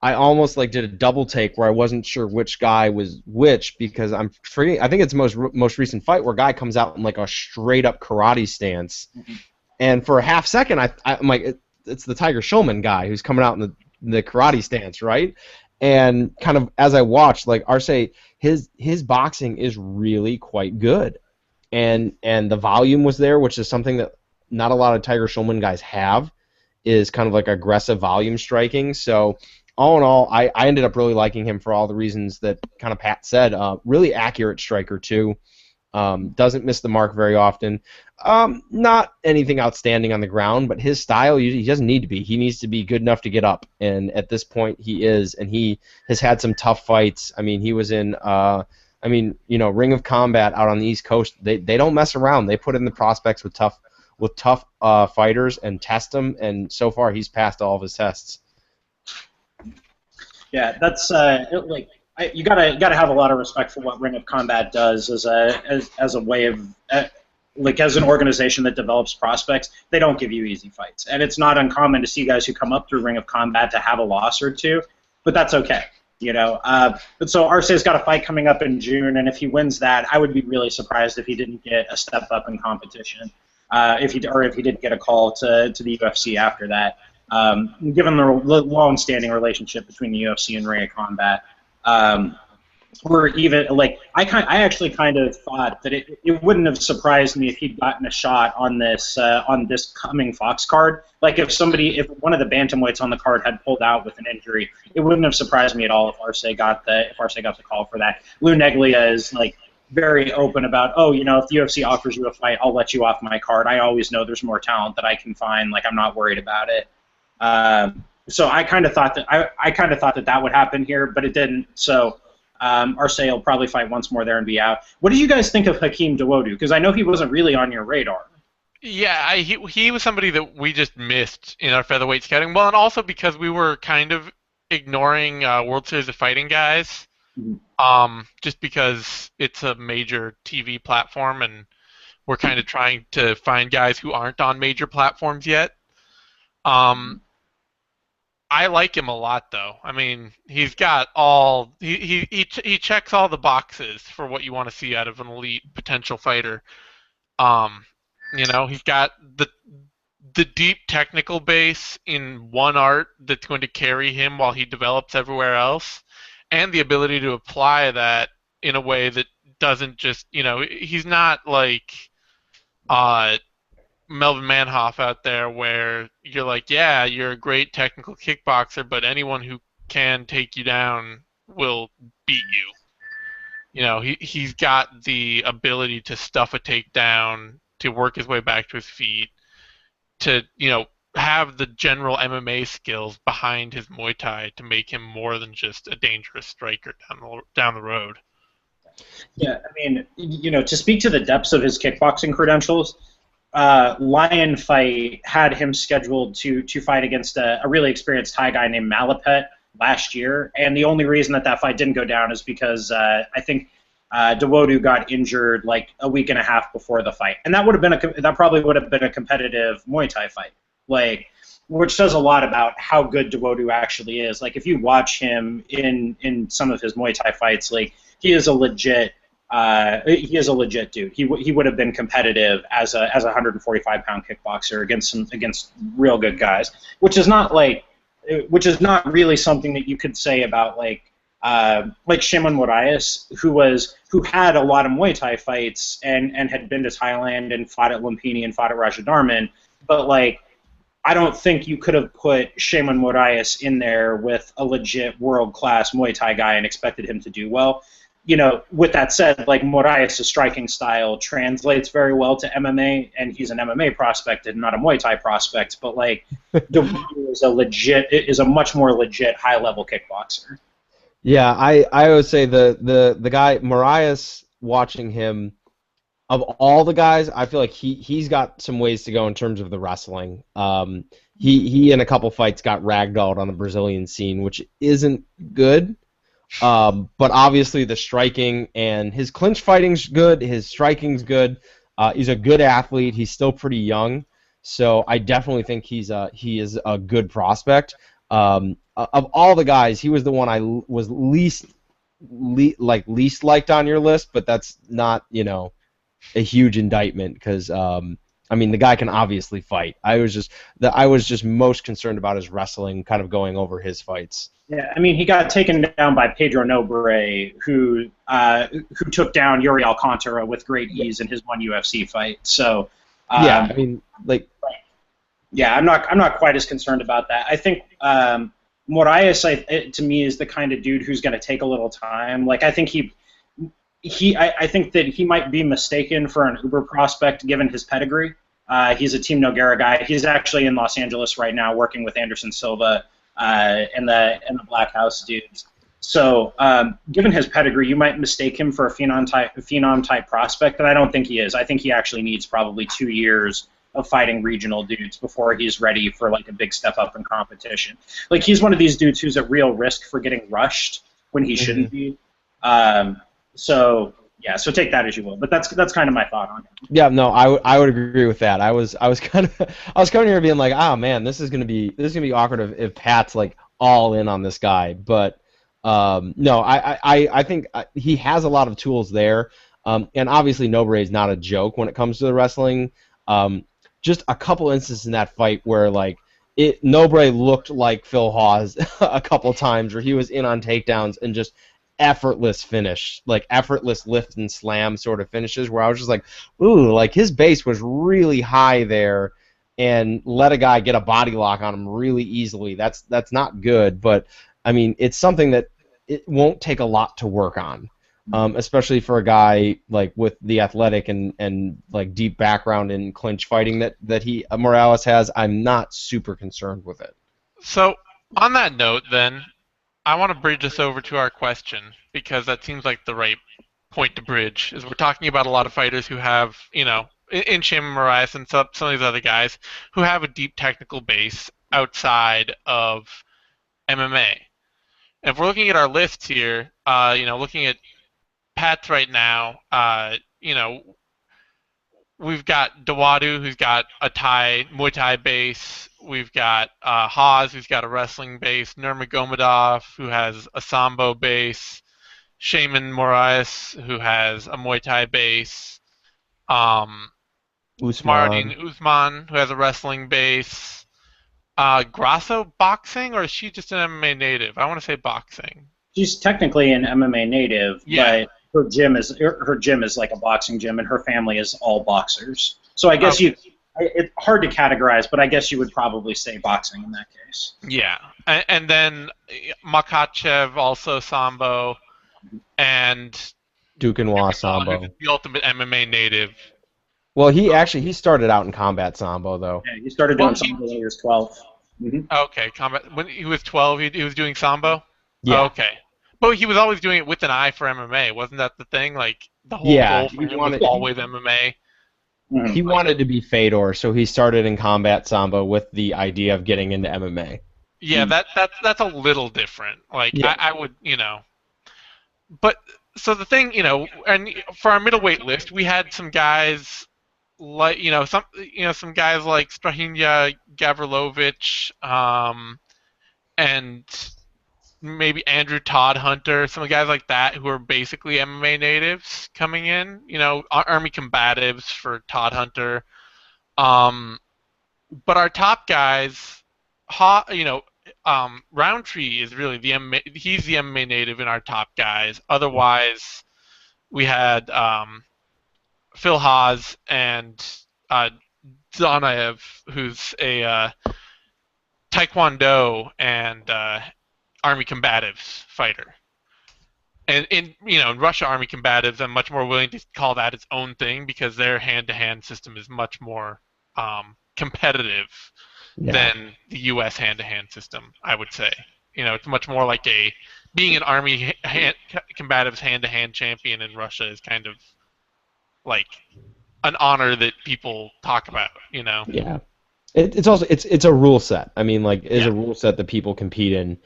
I almost like did a double take where I wasn't sure which guy was which, because I think it's the most recent fight where a guy comes out in like a straight up karate stance, and for a half second I'm like, it's the Tiger Schulman guy who's coming out in the karate stance, right? And kind of as I watched, like, Arce, his boxing is really quite good, and the volume was there, which is something that not a lot of Tiger Schulman guys have, is kind of like aggressive volume striking. So all in all, I ended up really liking him for all the reasons that kind of Pat said. Really accurate striker too. Doesn't miss the mark very often. Not anything outstanding on the ground, but his style, he doesn't need to be. He needs to be good enough to get up, and at this point he is, and he has had some tough fights. I mean, he was in, Ring of Combat out on the East Coast. They don't mess around. They put in the prospects with tough fighters and test them, and so far he's passed all of his tests. Yeah, that's you gotta have a lot of respect for what Ring of Combat does as a way of as an organization that develops prospects. They don't give you easy fights, and it's not uncommon to see guys who come up through Ring of Combat to have a loss or two, but that's okay, you know. But so Arce's got a fight coming up in June, and if he wins that, I would be really surprised if he didn't get a step up in competition, if he didn't get a call to the UFC after that. Given the long-standing relationship between the UFC and Ring of Combat. Or even, like, I actually kind of thought that it wouldn't have surprised me if he'd gotten a shot on this coming Fox card. Like, if one of the bantamweights on the card had pulled out with an injury, it wouldn't have surprised me at all if Arce got the call for that. Lou Neglia is, like, very open about, oh, you know, if the UFC offers you a fight, I'll let you off my card. I always know there's more talent that I can find. Like, I'm not worried about it. So I kind of thought that would happen here, but it didn't. So Arce will probably fight once more there and be out. What do you guys think of Hakeem Dawodu? Because I know he wasn't really on your radar. Yeah, he was somebody that we just missed in our featherweight scouting. Well, and also because we were kind of ignoring World Series of Fighting guys, just because it's a major TV platform, and we're kind of trying to find guys who aren't on major platforms yet. I like him a lot, though. I mean, he's got he checks all the boxes for what you want to see out of an elite potential fighter. You know, he's got the deep technical base in one art that's going to carry him while he develops everywhere else, and the ability to apply that in a way that doesn't just, you know, he's not like Melvin Manhoff out there where you're like, yeah, you're a great technical kickboxer, but anyone who can take you down will beat you. You know, he's got the ability to stuff a takedown, to work his way back to his feet, to, you know, have the general MMA skills behind his Muay Thai to make him more than just a dangerous striker down the road. Yeah, I mean, you know, to speak to the depths of his kickboxing credentials, Lion Fight had him scheduled to fight against a really experienced Thai guy named Malapet last year, and the only reason that fight didn't go down is because I think Dawodu got injured like a week and a half before the fight, and that probably would have been a competitive Muay Thai fight, like, which says a lot about how good Dawodu actually is. Like, if you watch him in some of his Muay Thai fights, like, he is a legit dude. He would have been competitive as a 145-pound kickboxer against real good guys, which is not really something that you could say about like Shimon Moraes, who had a lot of Muay Thai fights and had been to Thailand and fought at Lumpini and fought at Rajadarman, but like, I don't think you could have put Shimon Moraes in there with a legit world-class Muay Thai guy and expected him to do well. with that said, like Moraes' striking style translates very well to MMA, and he's an MMA prospect and not a Muay Thai prospect. But like, Dawadu is a much more legit high level kickboxer. Yeah, I always say the guy Marias, watching him, of all the guys, I feel like he's got some ways to go in terms of the wrestling. He in a couple fights got ragdolled on the Brazilian scene, which isn't good. But obviously the striking and his clinch fighting's good, his striking's good. He's a good athlete. He's still pretty young, so I definitely think he is a good prospect. Of all the guys, he was the one I was least liked on your list, but that's not a huge indictment because I mean the guy can obviously fight. I was just most concerned about his wrestling, kind of going over his fights. Yeah, I mean, he got taken down by Pedro Nobre, who took down Yuri Alcantara with great ease in his one UFC fight. So, yeah, I mean, like, yeah, I'm not quite as concerned about that. I think Moraes, to me, is the kind of dude who's going to take a little time. Like, I think I think that he might be mistaken for an uber prospect given his pedigree. He's a Team Nogueira guy. He's actually in Los Angeles right now working with Anderson Silva and the Black House dudes. So, given his pedigree, you might mistake him for a phenom type prospect, and I don't think he is. I think he actually needs probably 2 years of fighting regional dudes before he's ready for like a big step up in competition. Like he's one of these dudes who's at real risk for getting rushed when he shouldn't be. So take that as you will. But that's kind of my thought on it. Yeah, no, I would agree with that. I was coming here being like, oh man, this is gonna be awkward if Pat's like all in on this guy. But no, I think he has a lot of tools there. And obviously Nobre is not a joke when it comes to the wrestling. Just a couple instances in that fight where like Nobre looked like Phil Hawes a couple times where he was in on takedowns and just effortless finish, like effortless lift and slam sort of finishes where I was just like, ooh, like his base was really high there and let a guy get a body lock on him really easily. That's not good, but I mean, it's something that it won't take a lot to work on. Especially for a guy like with the athletic and like deep background in clinch fighting that Morales has, I'm not super concerned with it. So on that note, then I want to bridge us over to our question because that seems like the right point to bridge. Is we're talking about a lot of fighters who have, in Shane Moraes and some of these other guys who have a deep technical base outside of MMA. And if we're looking at our lists here, looking at Pat's right now, we've got Dawadu, who's got a Muay Thai base. We've got Hawes, who's got a wrestling base. Nurmagomedov, who has a Sambo base. Shaman Moraes, who has a Muay Thai base. Smaradine Usman, who has a wrestling base. Grasso boxing, or is she just an MMA native? I want to say boxing. She's technically an MMA native, yeah. But her gym is like a boxing gym, and her family is all boxers. So I guess it's hard to categorize, but I guess you would probably say boxing in that case. Yeah, and then Makachev also Sambo, and Dukanwa Sambo, the ultimate MMA native. Well, he started out in combat Sambo though. Yeah, he started doing Sambo when he was 12. Mm-hmm. Okay, combat. When he was 12, he was doing Sambo. Yeah. Oh, okay. But he was always doing it with an eye for MMA, wasn't that the thing? Like the whole goal for him was always MMA. He wanted to be Fedor, so he started in combat Sambo with the idea of getting into MMA. Yeah, that's a little different. Like yeah. I would, But so the thing, and for our middleweight list, we had some guys like some guys like Strahinja Gavrilovic, and maybe Andrew Todd Hunter, some guys like that who are basically MMA natives coming in, Army combatives for Todd Hunter. But our top guys, Roundtree is really he's the MMA native in our top guys. Otherwise, we had Phil Haas and Donaev, who's a Taekwondo and Army combatives fighter. And in in Russia, Army combatives, I'm much more willing to call that its own thing because their hand-to-hand system is much more competitive Yeah. than the U.S. hand-to-hand system. I would say, it's much more like being an Army combatives hand-to-hand champion in Russia is kind of like an honor that people talk about. Yeah. It's also it's a rule set. I mean, like, it's Yeah. a rule set that people compete in.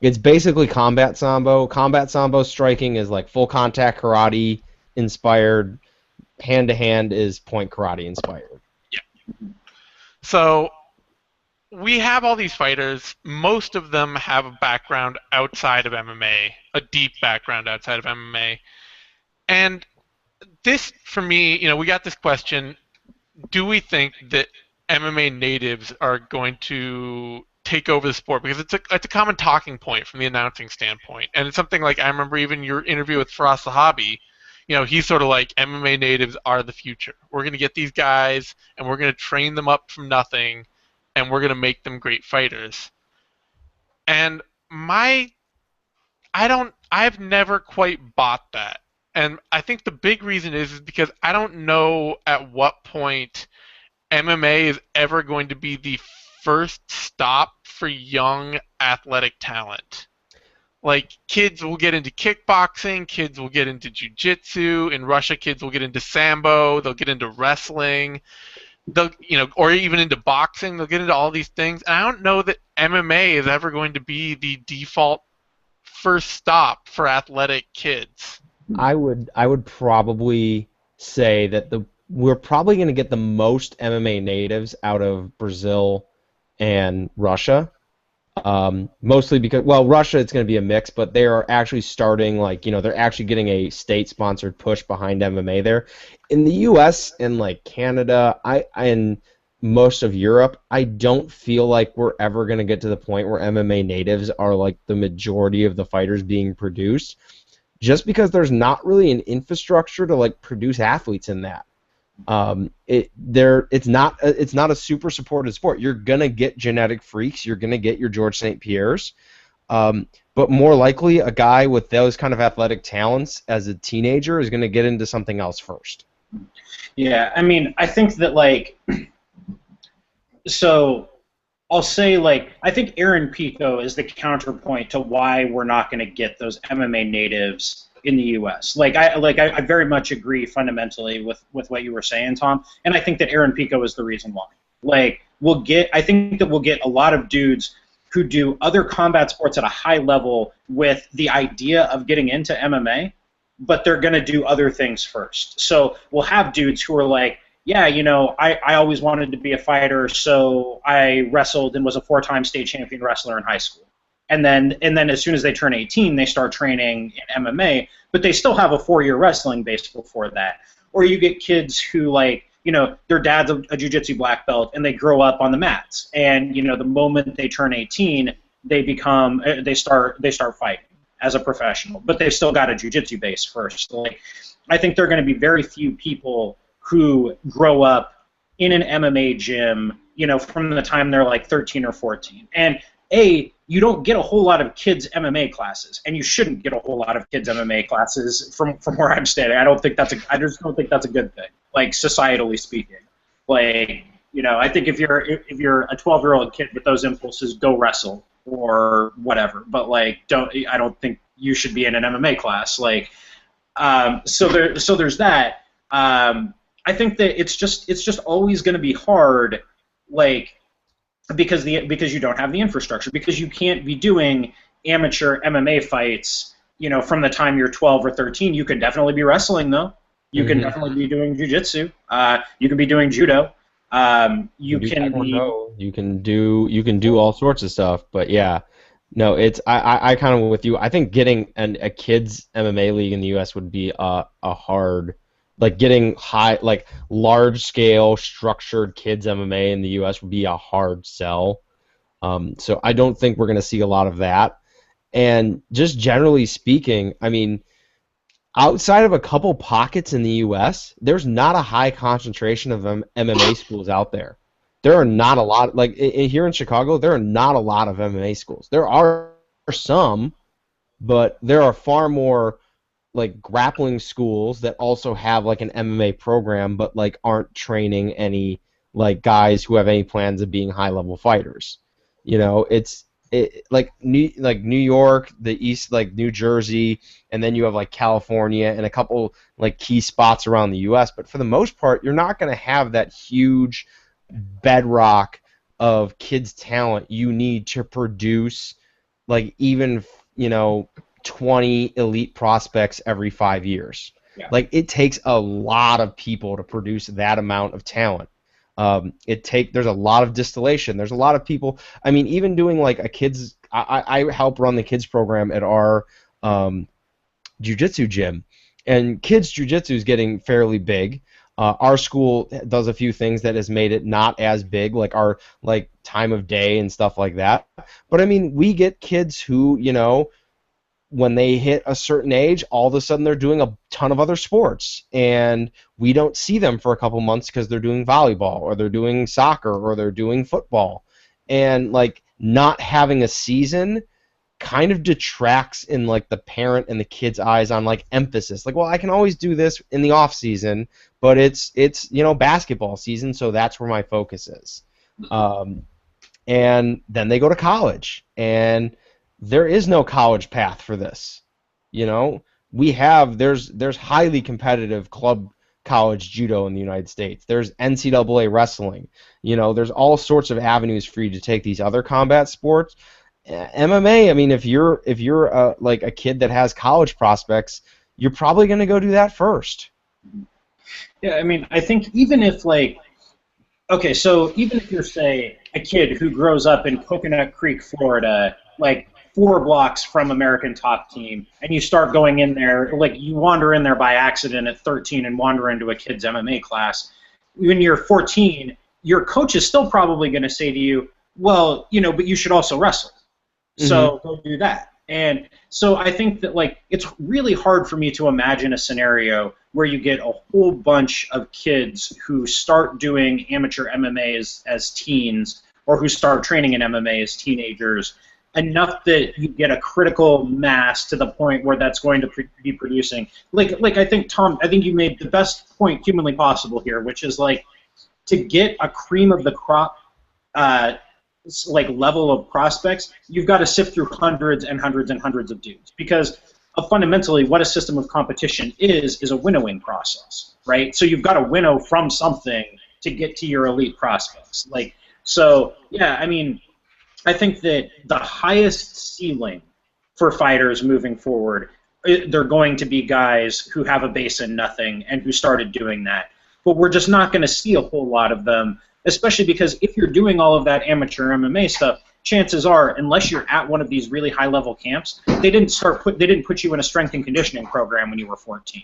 It's basically combat sambo. Combat sambo striking is like full contact karate inspired. Hand to hand is point karate inspired. Yeah. So we have all these fighters. Most of them have a background outside of MMA, a deep background outside of MMA. And this, for me, we got this question: do we think that MMA natives are going to take over the sport? Because it's a common talking point from the announcing standpoint, and it's something like I remember even your interview with Faraz Sahabi. He's sort of like MMA natives are the future. We're going to get these guys and we're going to train them up from nothing, and we're going to make them great fighters. And my I've never quite bought that. And I think the big reason is because I don't know at what point MMA is ever going to be the first stop for young athletic talent. Like, kids will get into kickboxing, kids will get into jiu-jitsu. In Russia, kids will get into sambo, they'll get into wrestling, or even into boxing. They'll get into all these things. And I don't know that MMA is ever going to be the default first stop for athletic kids. I would probably say that we're probably going to get the most MMA natives out of Brazil and Russia. Mostly because, well, Russia, it's going to be a mix, but they are actually starting, like, they're actually getting a state-sponsored push behind MMA there. In the U.S. and, like, Canada, and most of Europe, I don't feel like we're ever going to get to the point where MMA natives are, like, the majority of the fighters being produced, just because there's not really an infrastructure to, like, produce athletes in that. It's not a super supported sport. You're gonna get genetic freaks. You're gonna get your George St. Pierre's, but more likely a guy with those kind of athletic talents as a teenager is gonna get into something else first. Yeah, I mean, I think that, like, so I'll say, like, I think Aaron Pico is the counterpoint to why we're not going to get those MMA natives in the U.S. I very much agree fundamentally with what you were saying, Tom, and I think that Aaron Pico is the reason why. Like, I think that we'll get a lot of dudes who do other combat sports at a high level with the idea of getting into MMA, but they're going to do other things first. So we'll have dudes who are like, yeah, I always wanted to be a fighter, so I wrestled and was a 4-time state champion wrestler in high school. And then as soon as they turn 18, they start training in MMA, but they still have a 4-year wrestling base before that. Or you get kids who, like, their dad's a jiu-jitsu black belt, and they grow up on the mats. And, the moment they turn 18, they start fighting as a professional, but they've still got a jiu-jitsu base first. Like, I think there are going to be very few people who grow up in an MMA gym, from the time they're like 13 or 14. And you don't get a whole lot of kids MMA classes, and you shouldn't get a whole lot of kids MMA classes from where I'm standing. I just don't think that's a good thing, like, societally speaking. Like, I think if you're a 12-year-old kid with those impulses, go wrestle or whatever. But, like, I don't think you should be in an MMA class. Like, so there's that. I think that it's just always going to be hard, like, because you don't have the infrastructure, because you can't be doing amateur MMA fights, from the time you're 12 or 13. You can definitely be wrestling, though. You can definitely be doing jiu-jitsu. You can be doing judo. You can do all sorts of stuff. But yeah, no, I kind of with you. I think getting a kids MMA league in the U.S. would be a hard. Like, getting large-scale structured kids MMA in the U.S. would be a hard sell. So I don't think we're going to see a lot of that. And just generally speaking, I mean, outside of a couple pockets in the U.S., there's not a high concentration of MMA schools out there. There are not a lot. Like, here in Chicago, there are not a lot of MMA schools. There are some, but there are far more like grappling schools that also have like an MMA program, but like aren't training any like guys who have any plans of being high level fighters. You know, like New York, the East, like New Jersey, and then you have like California and a couple like key spots around the U.S. But for the most part, you're not going to have that huge bedrock of kids' talent you need to produce like even 20 elite prospects every 5 years. Yeah. Like it takes a lot of people to produce that amount of talent. There's a lot of distillation. There's a lot of people. I mean, even doing like a kids. I help run the kids program at our jiu-jitsu gym, and kids jiu-jitsu is getting fairly big. Our school does a few things that has made it not as big, like our like time of day and stuff like that. But I mean, we get kids who, when they hit a certain age, all of a sudden they're doing a ton of other sports, and we don't see them for a couple months because they're doing volleyball or they're doing soccer or they're doing football, and like not having a season kind of detracts in like the parent and the kid's eyes on like emphasis. Like, well, I can always do this in the off season, but it's basketball season, so that's where my focus is. And then they go to college, and there is no college path for this. There's highly competitive club college judo in the United States. There's NCAA wrestling. There's all sorts of avenues for you to take these other combat sports. MMA, I mean, if you're like a kid that has college prospects, you're probably going to go do that first. Yeah, I mean, I think even if so even if you're, say, a kid who grows up in Coconut Creek, Florida, like 4 blocks from American Top Team, and you start going in there, like you wander in there by accident at 13 and wander into a kid's MMA class, when you're 14, your coach is still probably going to say to you, well, but you should also wrestle. So go do that. And so I think that it's really hard for me to imagine a scenario where you get a whole bunch of kids who start doing amateur MMA as teens, or who start training in MMA as teenagers, enough that you get a critical mass to the point where that's going to be producing. I think, Tom, you made the best point humanly possible here, which is to get a cream of the crop level of prospects, you've got to sift through hundreds and hundreds and hundreds of dudes, because fundamentally what a system of competition is a winnowing process, right? So you've got to winnow from something to get to your elite prospects. Yeah, I mean, I think that the highest ceiling for fighters moving forward, they're going to be guys who have a base in nothing and who started doing that. But we're just not going to see a whole lot of them, especially because if you're doing all of that amateur MMA stuff, chances are, unless you're at one of these really high-level camps, they didn't put you in a strength and conditioning program when you were 14.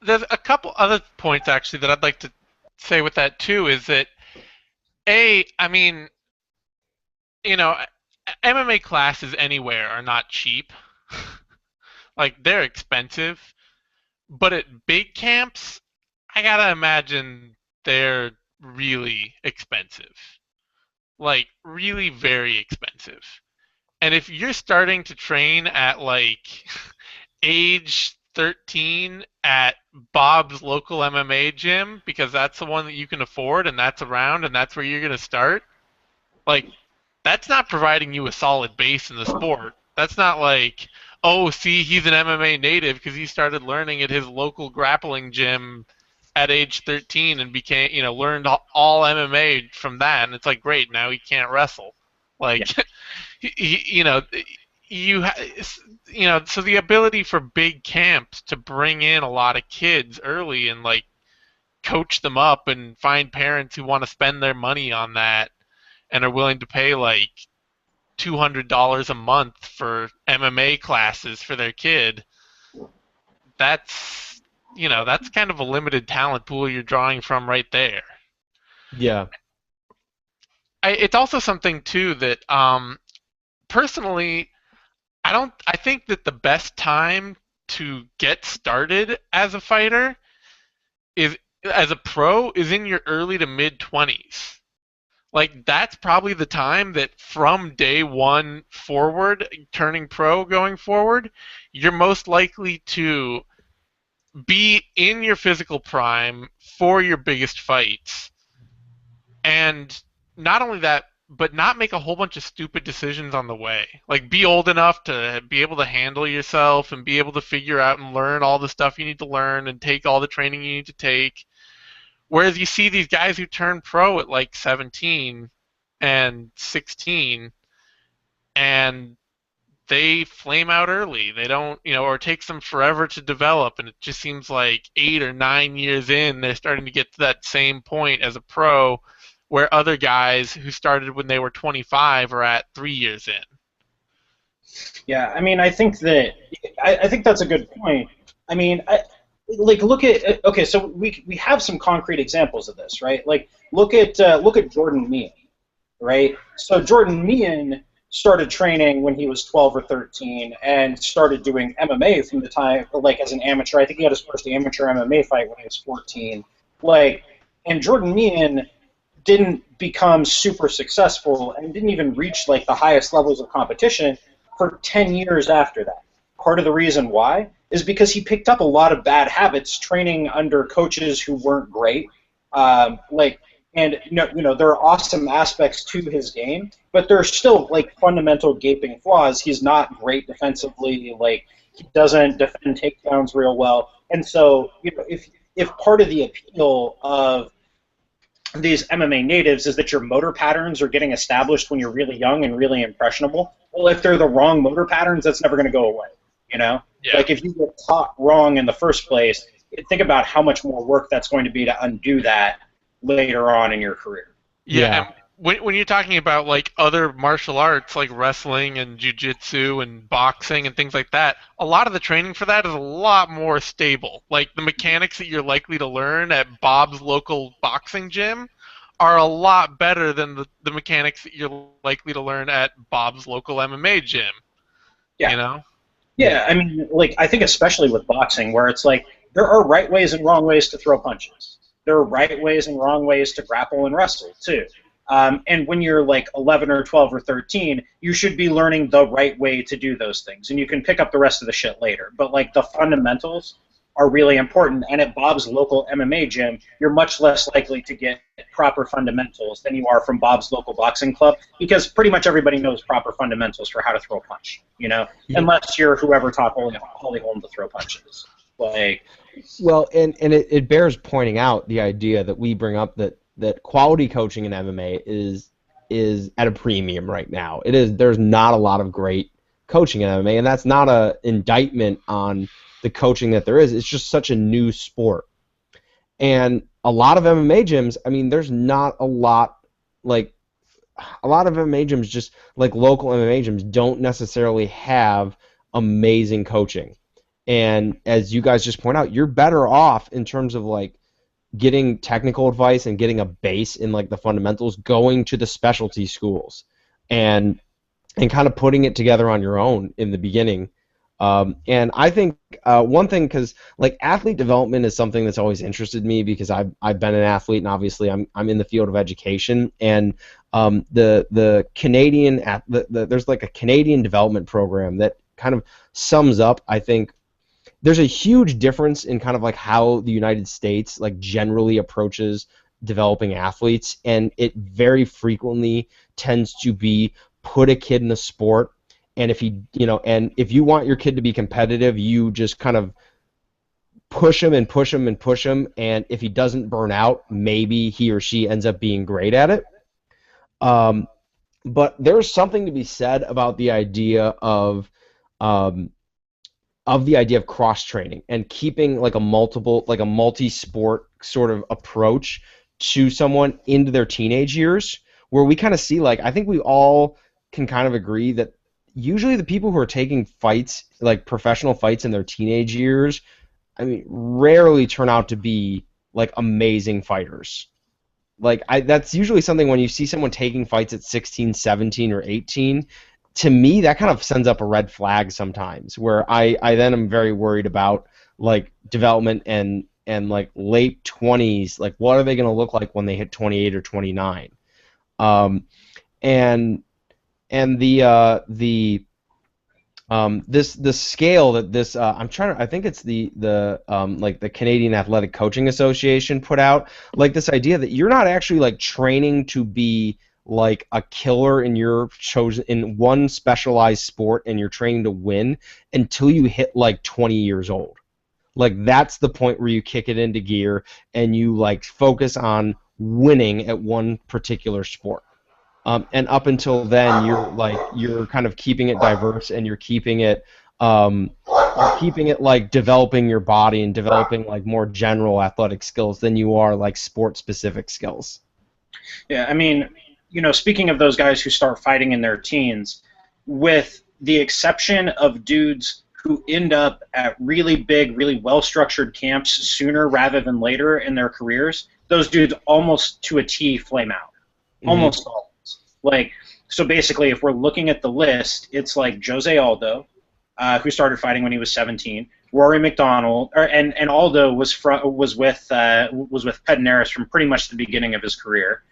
There's a couple other points actually that I'd like to say with that too. Is that I mean, MMA classes anywhere are not cheap. They're expensive, but at big camps, I gotta imagine they're really expensive. Really very expensive. And if you're starting to train at age 13 at Bob's local MMA gym, because that's the one that you can afford and that's around and that's where you're gonna start, that's not providing you a solid base in the sport. That's not oh, see, he's an MMA native because he started learning at his local grappling gym at age 13 and became, learned all MMA from that, and it's great, now he can't wrestle. Yeah. So the ability for big camps to bring in a lot of kids early and coach them up and find parents who want to spend their money on that and are willing to pay $200 a month for MMA classes for their kid, that's kind of a limited talent pool you're drawing from right there. Yeah. It's also something too that personally, I think that the best time to get started as a fighter as a pro is in your early to mid 20s. like that's probably the time that from day one forward, turning pro going forward, you're most likely to be in your physical prime for your biggest fights. And not only that, but not make a whole bunch of stupid decisions on the way. Like be old enough to be able to handle yourself and be able to figure out and learn all the stuff you need to learn and take all the training you need to take. Whereas you see these guys who turn pro at like 17 and 16 and they flame out early. They don't, or it takes them forever to develop, and it just seems like 8 or 9 years in, they're starting to get to that same point as a pro, where other guys who started when they were 25 are at 3 years in. Yeah, I mean, I think that's a good point. I mean, like look at okay, so we have some concrete examples of this, right? Like look at Jordan Meehan, right? So Jordan Meehan started training when he was 12 or 13 and started doing MMA from the time, like as an amateur. I think he had his first amateur MMA fight when he was 14. Like, and Jordan Meehan didn't become super successful and didn't even reach like the highest levels of competition for 10 years after that. Part of the reason why is because he picked up a lot of bad habits training under coaches who weren't great. And there are awesome aspects to his game, but there's still like fundamental gaping flaws. He's not great defensively. Like he doesn't defend takedowns real well. And so, if part of the appeal of these MMA natives is that your motor patterns are getting established when you're really young and really impressionable, well, if they're the wrong motor patterns, that's never going to go away. Yeah. Like if you get taught wrong in the first place, think about how much more work that's going to be to undo that later on in your career. Yeah. And when you're talking about like other martial arts like wrestling and jiu-jitsu and boxing and things like that, a lot of the training for that is a lot more stable. Like the mechanics that you're likely to learn at Bob's local boxing gym are a lot better than the mechanics that you're likely to learn at Bob's local MMA gym. Yeah. Yeah, I mean, like, I think especially with boxing, where it's like, there are right ways and wrong ways to throw punches. There are right ways and wrong ways to grapple and wrestle, too. And when you're, like, 11 or 12 or 13, you should be learning the right way to do those things. And you can pick up the rest of the shit later. But, like, the fundamentals are really important. And at Bob's local MMA gym, you're much less likely to get proper fundamentals than you are from Bob's local boxing club, because pretty much everybody knows proper fundamentals for how to throw a punch, unless you're whoever taught Holly Holm to throw punches. Like, well, and it bears pointing out the idea that we bring up that quality coaching in MMA is at a premium right now. It is. There's not a lot of great coaching in MMA, and that's not a indictment on the coaching that there is. It's just such a new sport. And a lot of MMA gyms, I mean, there's not a lot of MMA gyms, just like local MMA gyms, don't necessarily have amazing coaching. And as you guys just point out, you're better off in terms of like getting technical advice and getting a base in like the fundamentals, going to the specialty schools and kind of putting it together on your own in the beginning. And I think one thing, because like athlete development is something that's always interested me, because I've been an athlete, and obviously I'm in the field of education, and the Canadian there's like a Canadian development program that kind of sums up, I think. There's a huge difference in kind of like how the United States like generally approaches developing athletes, and it very frequently tends to be put a kid in a sport, and if you want your kid to be competitive, you just kind of push him and push him and push him, and if he doesn't burn out, maybe he or she ends up being great at it. But there's something to be said about the idea of cross training and keeping like a multi-sport sort of approach to someone into their teenage years, where we kind of see, like, I think we all can kind of agree that usually the people who are taking fights, like professional fights in their teenage years, I mean, rarely turn out to be like amazing fighters. Like, that's usually something when you see someone taking fights at 16, 17, or 18, to me, that kind of sends up a red flag sometimes, where I then am very worried about like development and like late 20s, like what are they going to look like when they hit 28 or 29? And the scale that this I think it's the like the Canadian Athletic Coaching Association put out, like this idea that you're not actually like training to be like a killer in your chosen in one specialized sport, and you're training to win until you hit like 20 years old. Like that's the point where you kick it into gear and you like focus on winning at one particular sport. And up until then, you're kind of keeping it diverse, and you're keeping it like developing your body and developing like more general athletic skills than you are like sport specific skills. Yeah, I mean, speaking of those guys who start fighting in their teens, with the exception of dudes who end up at really big, really well-structured camps sooner rather than later in their careers, those dudes almost to a T flame out. Almost all. Like, so basically, if we're looking at the list, it's like Jose Aldo, who started fighting when he was 17. Rory McDonald, and Aldo was with Pederneiras from pretty much the beginning of his career.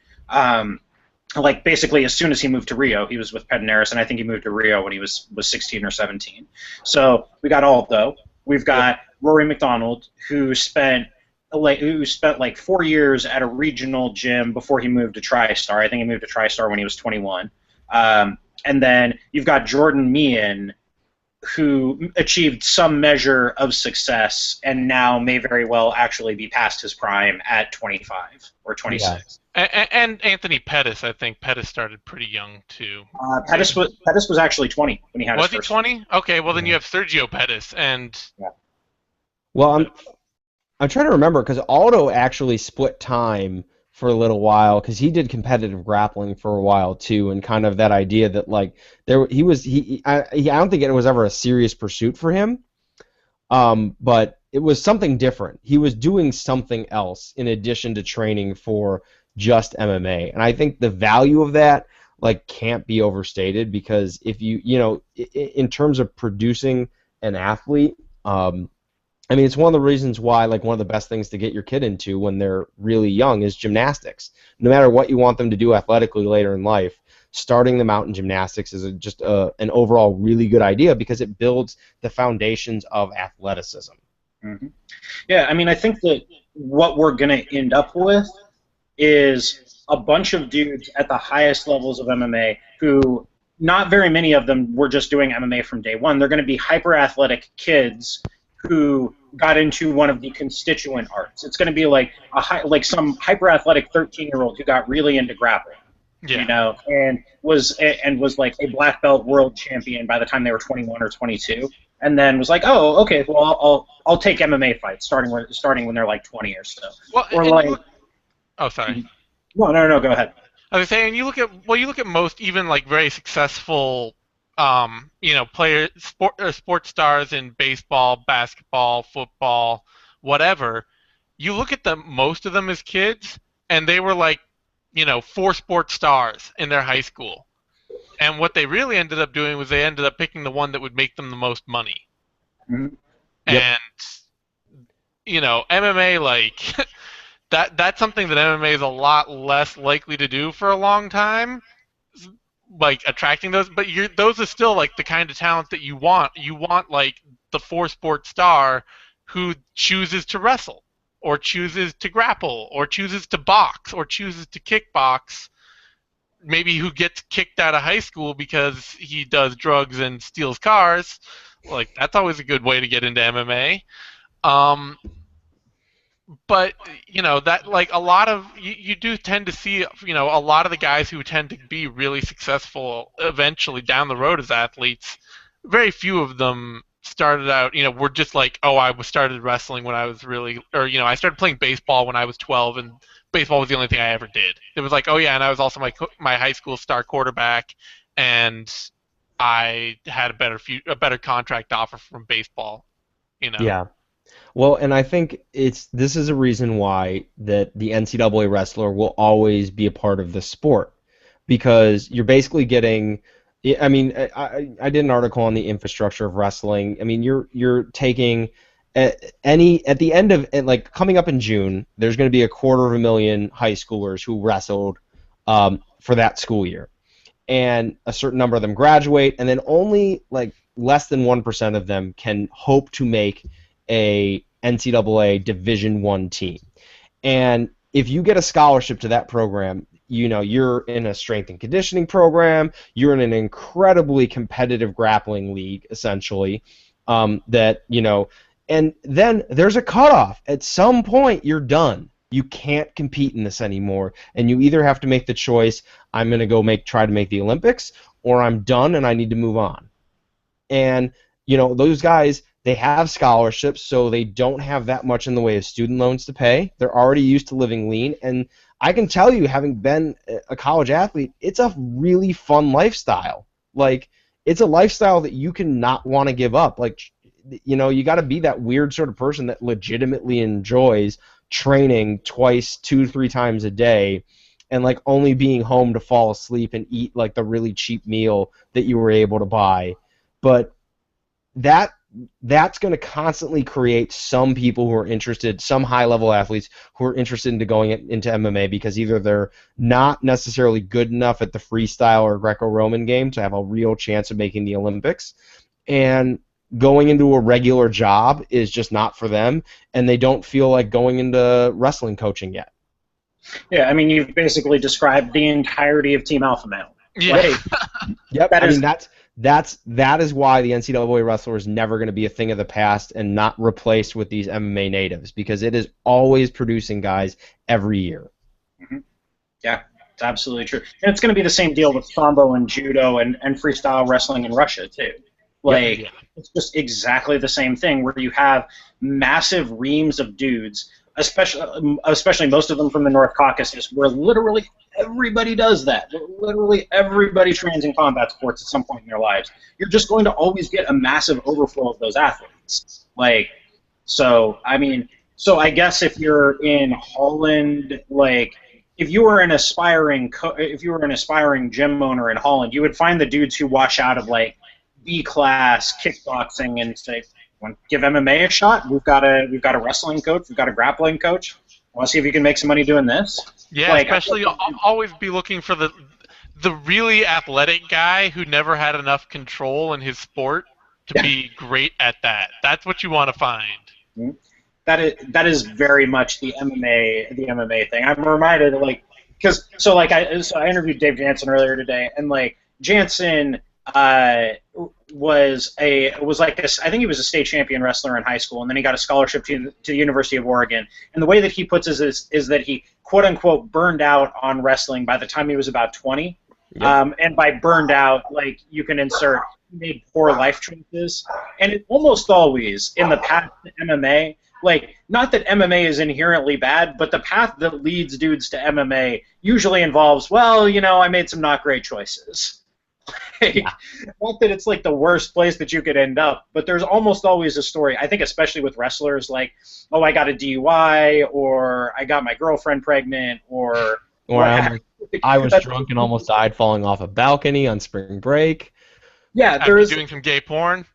Like basically, as soon as he moved to Rio, he was with Pederneiras, and I think he moved to Rio when he was 16 or 17. So we got Aldo. We've got Rory McDonald, who spent like 4 years at a regional gym before he moved to TriStar. I think he moved to TriStar when he was 21. And then you've got Jordan Meehan, who achieved some measure of success and now may very well actually be past his prime at 25 or 26. Yeah. And Anthony Pettis, I think Pettis started pretty young too. Pettis was actually 20 when he had his first. Was he 20? Okay, well then you have Sergio Pettis and. Yeah. Well, I'm trying to remember because Aldo actually split time for a little while because he did competitive grappling for a while too, and kind of that idea that like I don't think it was ever a serious pursuit for him, but it was something different. He was doing something else in addition to training for just MMA, and I think the value of that like can't be overstated because if in terms of producing an athlete. I mean, it's one of the reasons why, like, one of the best things to get your kid into when they're really young is gymnastics. No matter what you want them to do athletically later in life, starting them out in gymnastics is just an overall really good idea because it builds the foundations of athleticism. Mm-hmm. Yeah, I mean, I think that what we're going to end up with is a bunch of dudes at the highest levels of MMA who, not very many of them were just doing MMA from day one. They're going to be hyper-athletic kids who got into one of the constituent arts. It's going to be like some hyper-athletic 13-year-old who got really into grappling, and was like a black belt world champion by the time they were 21 or 22, and then was like, oh, okay, well, I'll take MMA fights starting when they're like 20 or so. Well, or like, oh, sorry. No, go ahead. I was saying, you look at most even like very successful. Players, sports stars in baseball, basketball, football, whatever. You look at most of them as kids, and they were like, 4 sports stars in their high school. And what they really ended up doing was they ended up picking the one that would make them the most money. Mm-hmm. Yep. And, MMA, like, that's something that MMA is a lot less likely to do for a long time. Like attracting those, but those are still like the kind of talent that you want. You want like the 4 sport star who chooses to wrestle, or chooses to grapple, or chooses to box, or chooses to kickbox. Maybe who gets kicked out of high school because he does drugs and steals cars. Like that's always a good way to get into MMA. But that like a lot of you do tend to see a lot of the guys who tend to be really successful eventually down the road as athletes. Very few of them started out were just like, oh, I started wrestling when I was I started playing baseball when I was 12 and baseball was the only thing I ever did. It was like, oh yeah, and I was also my high school star quarterback, and I had a better contract offer from baseball. Yeah. Well, and I think this is a reason why that the NCAA wrestler will always be a part of the sport, because you're basically getting. I mean, I did an article on the infrastructure of wrestling. I mean, you're taking at the end of like coming up in June, there's going to be 250,000 high schoolers who wrestled for that school year. And a certain number of them graduate, and then only like less than 1% of them can hope to make a NCAA Division I team. And if you get a scholarship to that program, you know, you're in a strength and conditioning program, you're in an incredibly competitive grappling league, essentially, that, you know, and then there's a cutoff. At some point, you're done. You can't compete in this anymore, and you either have to make the choice, I'm going to go try to make the Olympics, or I'm done and I need to move on. And, you know, those guys, they have scholarships, so they don't have that much in the way of student loans to pay. They're already used to living lean, and I can tell you, having been a college athlete, it's a really fun lifestyle. Like, it's a lifestyle that you can not want to give up. Like, you know, you got to be that weird sort of person that legitimately enjoys training twice, 2-3 times a day, and like only being home to fall asleep and eat like the really cheap meal that you were able to buy. But that's going to constantly create some people who are interested, some high-level athletes who are interested into going into MMA because either they're not necessarily good enough at the freestyle or Greco-Roman game to have a real chance of making the Olympics, and going into a regular job is just not for them, and they don't feel like going into wrestling coaching yet. Yeah, I mean, you've basically described the entirety of Team Alpha Male. Yeah. Right? Yep. I mean, that is why the NCAA wrestler is never going to be a thing of the past and not replaced with these MMA natives, because it is always producing guys every year. Mm-hmm. Yeah, it's absolutely true. And it's going to be the same deal with Sambo and Judo and freestyle wrestling in Russia, too. Like, yeah. It's just exactly the same thing where you have massive reams of dudes, especially most of them from the North Caucasus, where literally everybody does that. Literally everybody trains in combat sports at some point in their lives. You're just going to always get a massive overflow of those athletes. Like, so, I mean, so I guess if you're in Holland, like, if you were an aspiring gym owner in Holland, you would find the dudes who wash out of, like, B-class kickboxing and say, want to give MMA a shot? We've got a wrestling coach. We've got a grappling coach. Want to see if you can make some money doing this? Yeah, like, especially always be looking for the really athletic guy who never had enough control in his sport to be great at that. That's what you want to find. Mm-hmm. That is very much the MMA thing. I'm reminded, like, because I interviewed Dave Jansen earlier today, and like Jansen was like this. I think he was a state champion wrestler in high school, and then he got a scholarship to the University of Oregon. And the way that he puts it is that he quote unquote burned out on wrestling by the time he was about 20. Yep. And by burned out, like, you can insert made poor life choices, and it almost always in the path to MMA. Like, not that MMA is inherently bad, but the path that leads dudes to MMA usually involves, well, you know, I made some not great choices. Not that it's like the worst place that you could end up, but there's almost always a story, I think, especially with wrestlers, like, oh, I got a DUI, or I got my girlfriend pregnant, or I was drunk and almost died falling off a balcony on spring break. Yeah, there's doing some gay porn.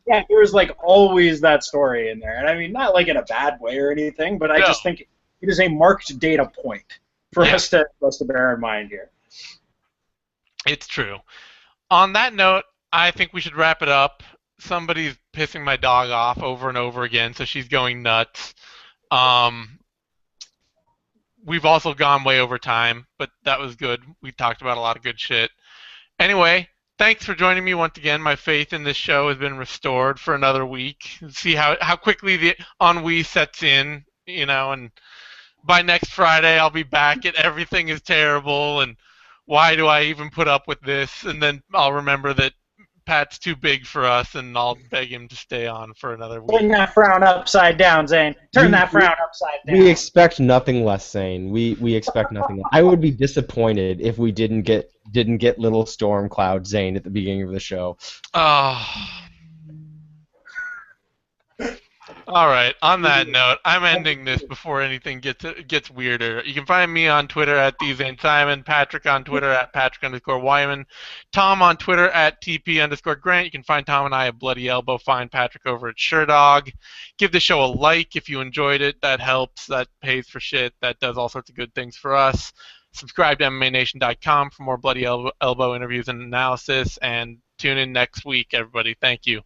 Yeah, there's like always that story in there, and I mean, not like in a bad way or anything, but I just think it is a marked data point for us to bear in mind here. It's true. On that note, I think we should wrap it up. Somebody's pissing my dog off over and over again, so she's going nuts. We've also gone way over time, but that was good. We talked about a lot of good shit. Anyway, thanks for joining me once again. My faith in this show has been restored for another week. See how quickly the ennui sets in, you know, and by next Friday I'll be back and everything is terrible and why do I even put up with this? And then I'll remember that Pat's too big for us, and I'll beg him to stay on for another week. Turn that frown upside down, Zane. Turn that frown upside down. We expect nothing less, Zane. We expect nothing less. I would be disappointed if we didn't get Little Storm Cloud Zane at the beginning of the show. All right. On that note, I'm ending this before anything gets weirder. You can find me on Twitter at DZaneSimon, Patrick on Twitter at Patrick_Wyman, Tom on Twitter at TP_Grant. You can find Tom and I at Bloody Elbow. Find Patrick over at SureDog. Give the show a like if you enjoyed it. That helps. That pays for shit. That does all sorts of good things for us. Subscribe to MMANation.com for more Bloody Elbow interviews and analysis, and tune in next week, everybody. Thank you.